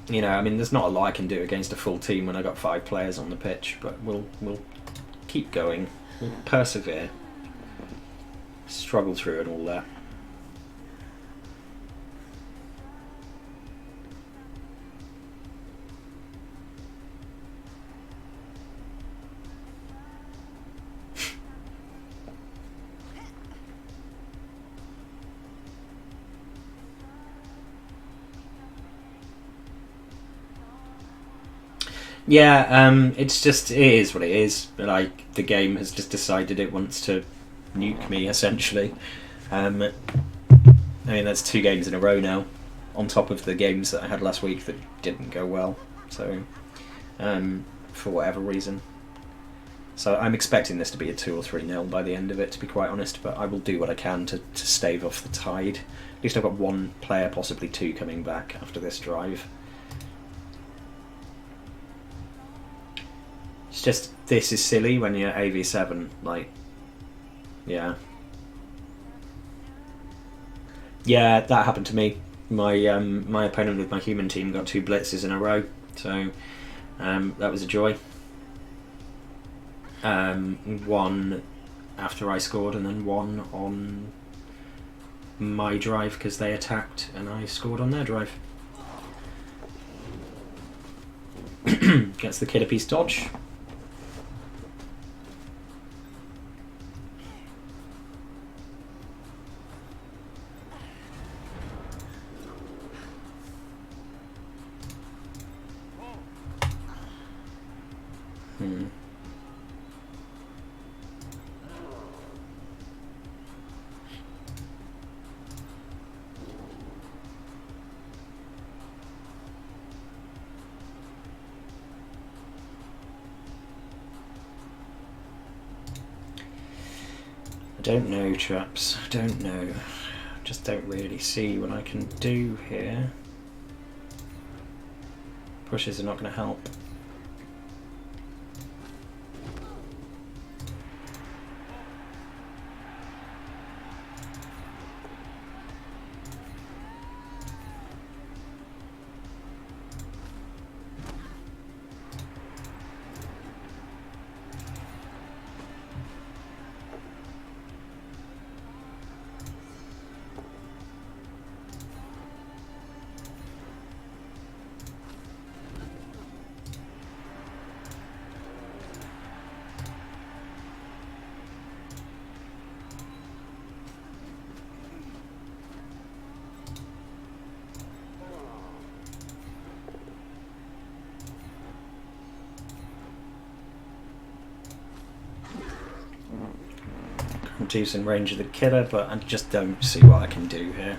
You know, I mean, there's not a lot I can do against a full team when I got 5 players on the pitch, but we'll keep going. We'll persevere. Struggle through and all that. Yeah, it's just, it is what it is. Like, the game has just decided it wants to nuke me, essentially. I mean, that's 2 games in a row now, on top of the games that I had last week that didn't go well. So, for whatever reason. So I'm expecting this to be a 2 or 3-0 by the end of it, to be quite honest, but I will do what I can to stave off the tide. At least I've got 1 player, possibly 2, coming back after this drive. It's just, this is silly when you're AV7, like, yeah. Yeah, that happened to me. My my opponent with my human team got 2 blitzes in a row, so that was a joy. One after I scored, and then one on my drive because they attacked and I scored on their drive. Gets the killer piece dodge. I don't know, chaps. I don't know. Just don't really see what I can do here. Pushes are not going to help. Decent range of the killer, but I just don't see what I can do here.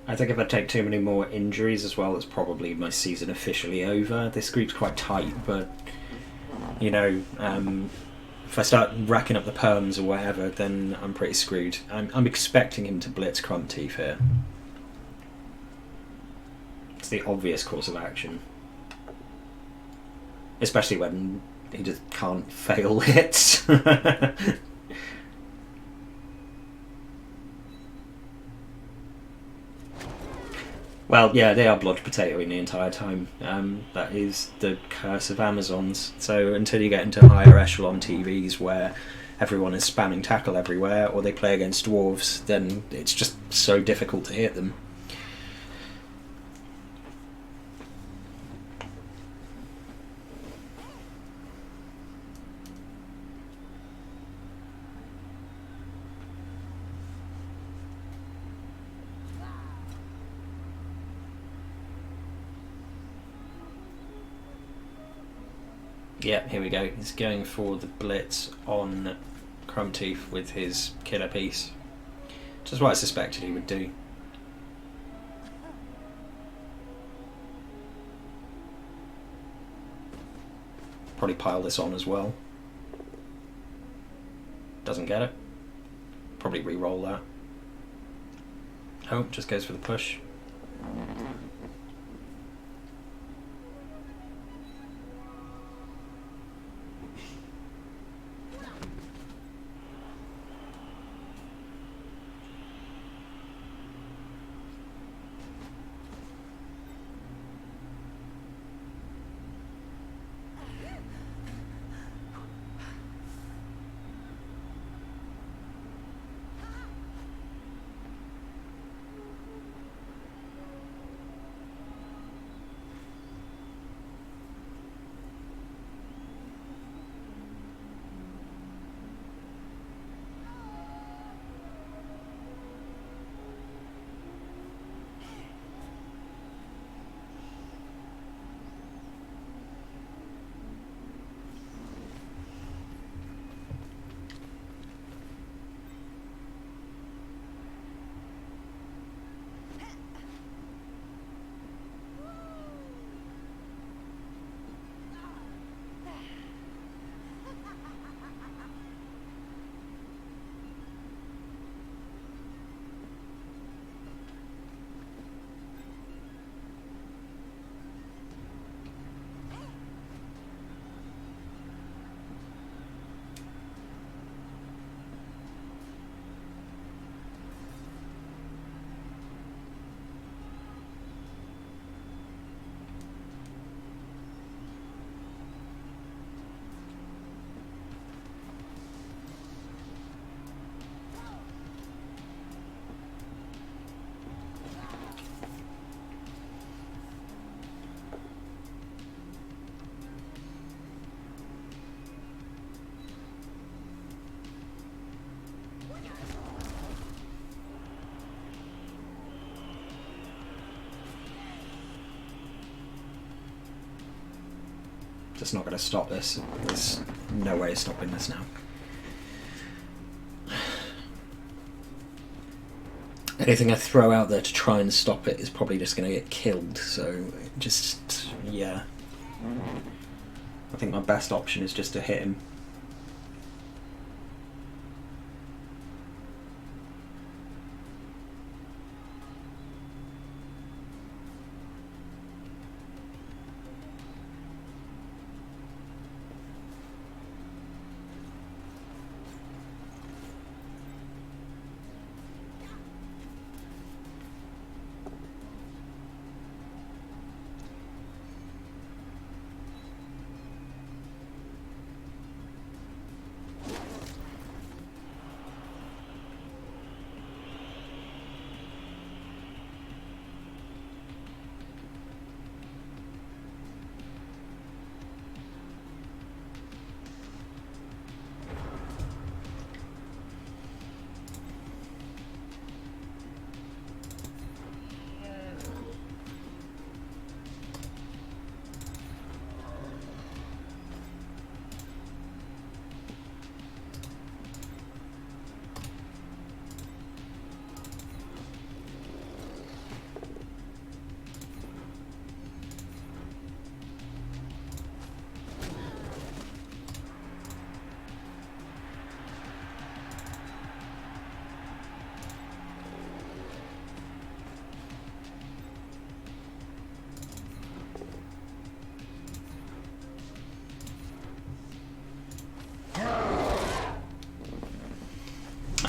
I think if I take too many more injuries as well, it's probably my season officially over. This group's quite tight, but you know, if I start racking up the perms or whatever, then I'm pretty screwed. I'm expecting him to blitz Crump Teeth here. It's the obvious course of action, especially when he just can't fail hits. Well, yeah, they are blodge potatoing the entire time. That is the curse of Amazons. So until you get into higher echelon TVs where everyone is spamming tackle everywhere, or they play against dwarves, then it's just so difficult to hit them. Yeah, here we go. He's going for the blitz on Crump Teeth with his killer piece. Just what I suspected he would do. Probably pile this on as well. Doesn't get it. Probably re-roll that. Oh, just goes for the push. Just not going to stop this. There's no way of stopping this now. Anything I throw out there to try and stop it is probably just going to get killed, so just, yeah. I think my best option is just to hit him.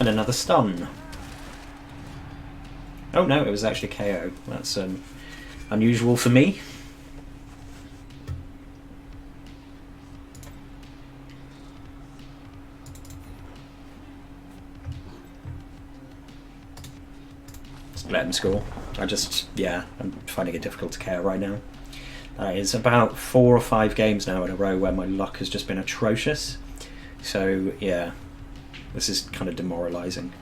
And another stun. Oh no, it was actually KO. That's unusual for me. Just let him score. Yeah, I'm finding it difficult to KO right now. It's about 4 or 5 games now in a row where my luck has just been atrocious. So yeah, this is kind of demoralising.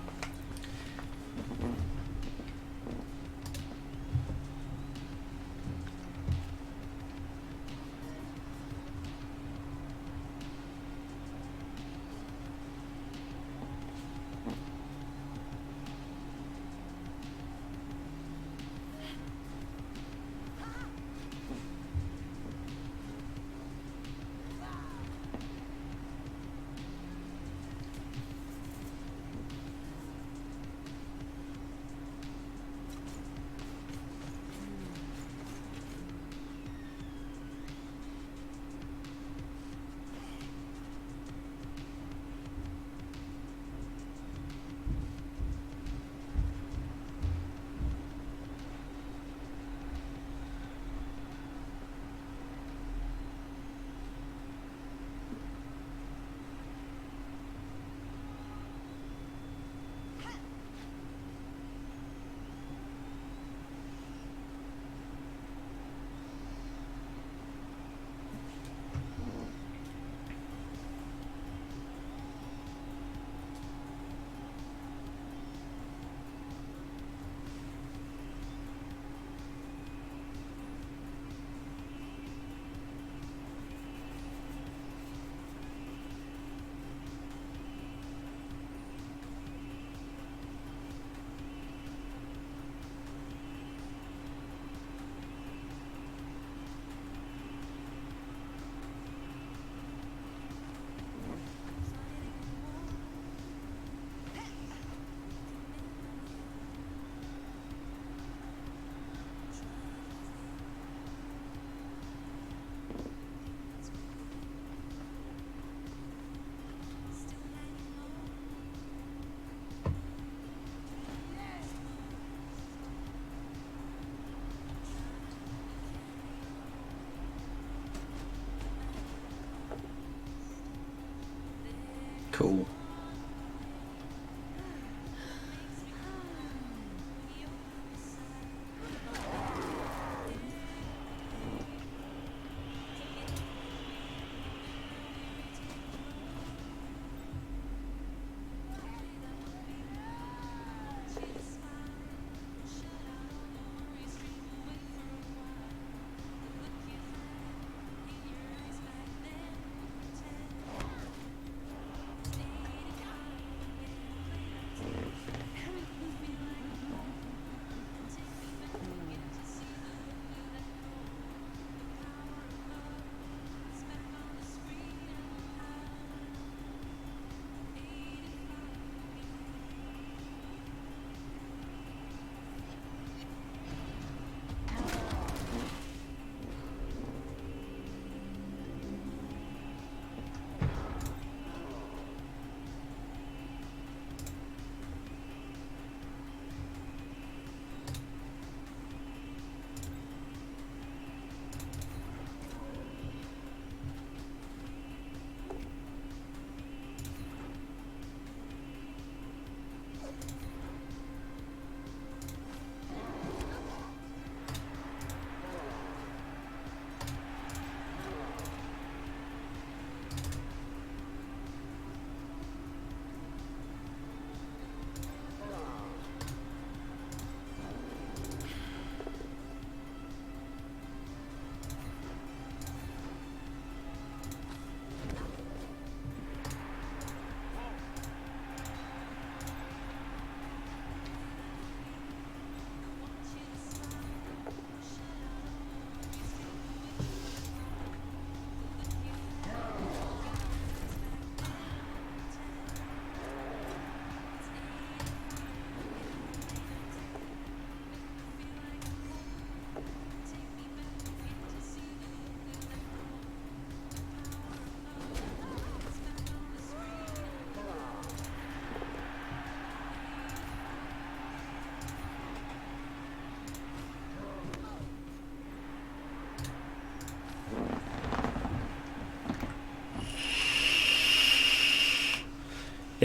Cool.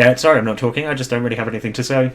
Yeah, sorry I'm not talking, I just don't really have anything to say.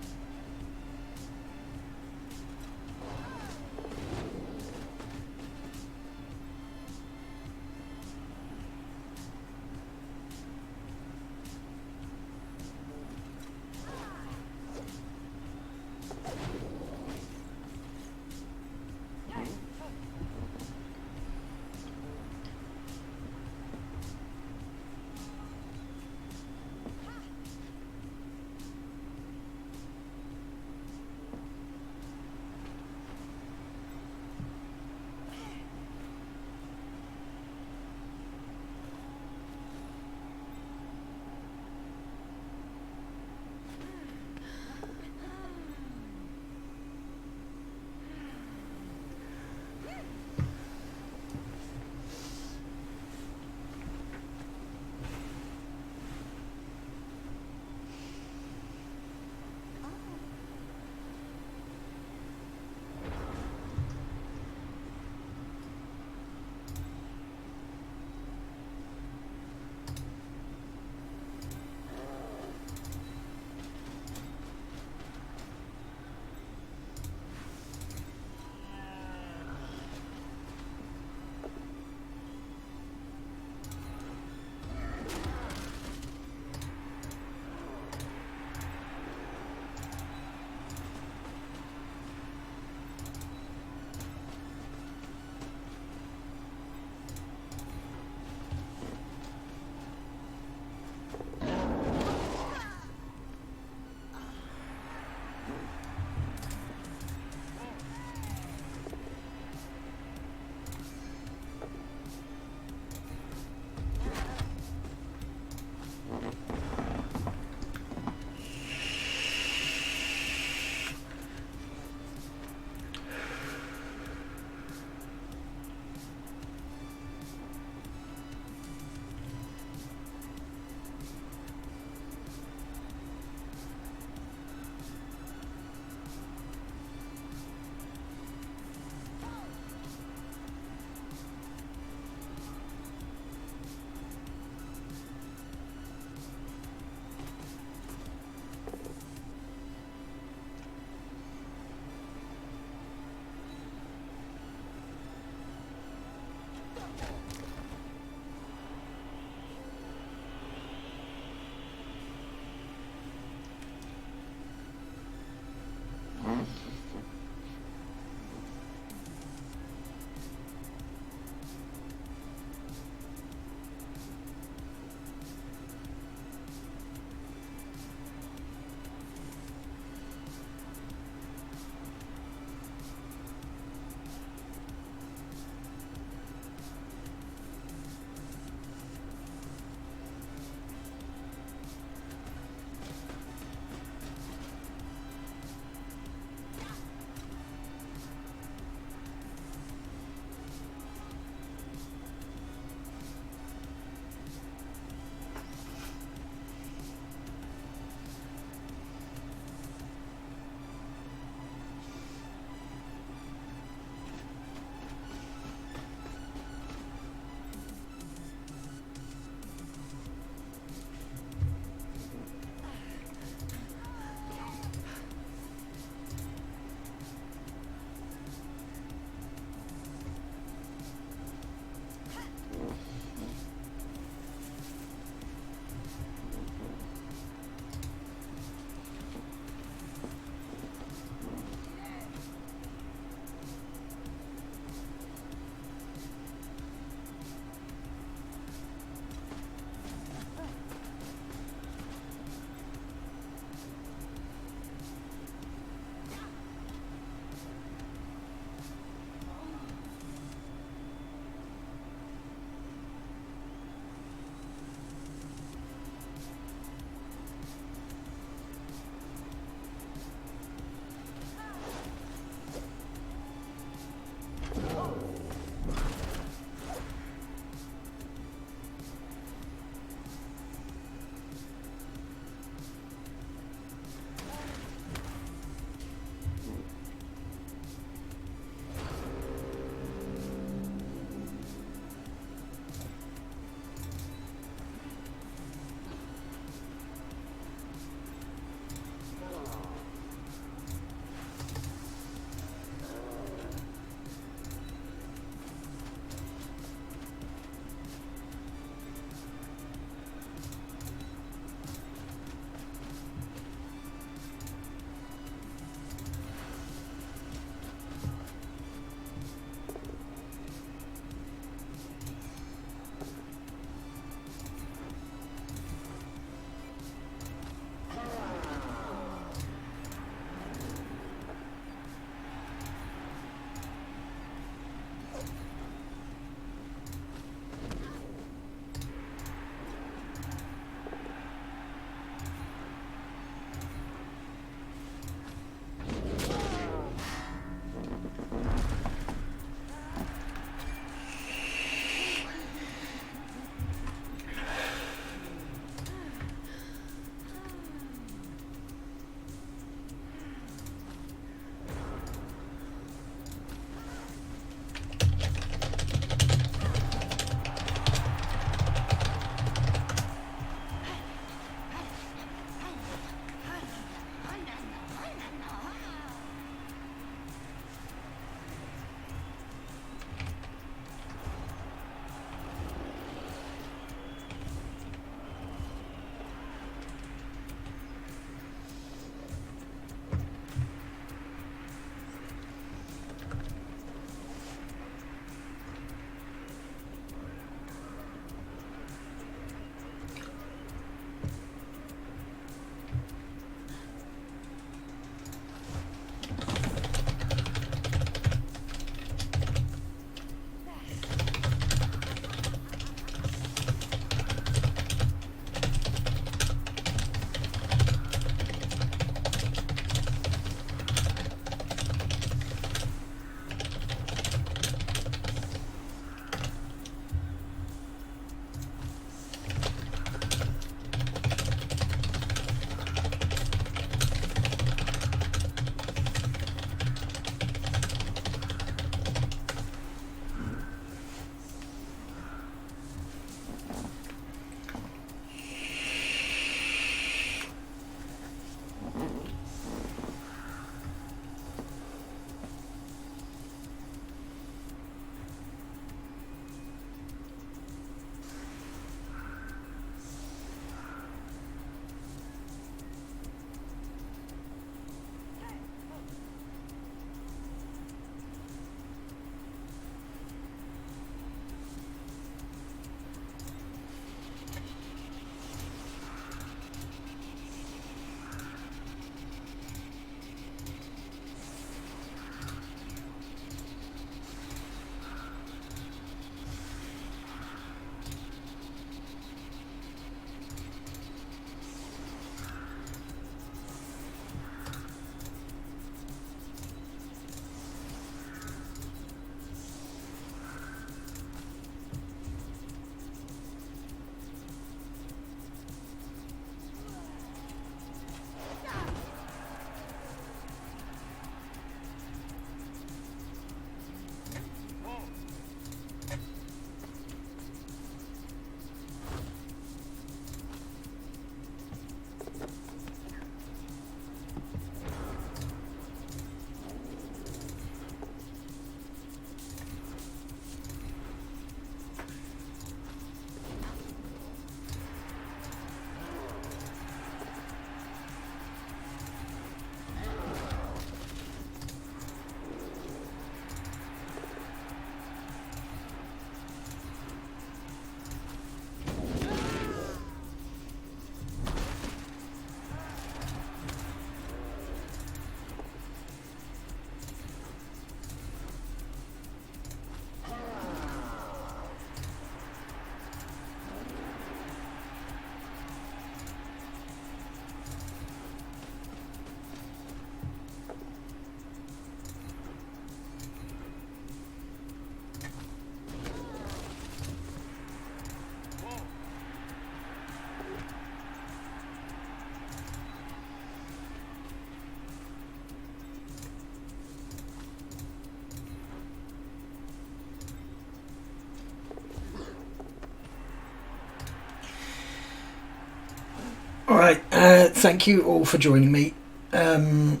Alright, thank you all for joining me. That's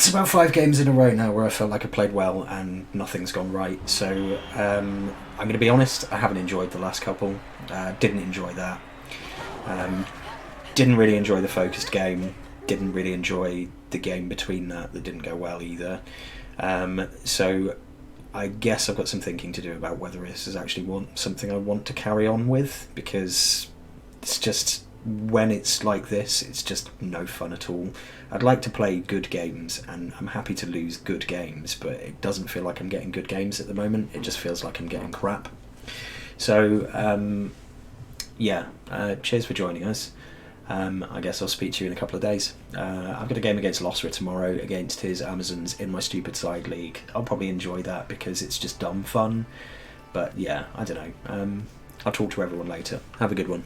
about 5 games in a row now where I felt like I played well and nothing's gone right. So I'm going to be honest, I haven't enjoyed the last couple. Didn't enjoy that. Didn't really enjoy the focused game. Didn't really enjoy the game between that didn't go well either. So I guess I've got some thinking to do about whether this is actually something I want to carry on with, because it's just, when it's like this, it's just no fun at all. I'd like to play good games, and I'm happy to lose good games, but it doesn't feel like I'm getting good games at the moment. It just feels like I'm getting crap. So, cheers for joining us. I guess I'll speak to you in a couple of days. I've got a game against Losra tomorrow against his Amazons in my stupid side league. I'll probably enjoy that because it's just dumb fun. But yeah, I don't know. I'll talk to everyone later. Have a good one.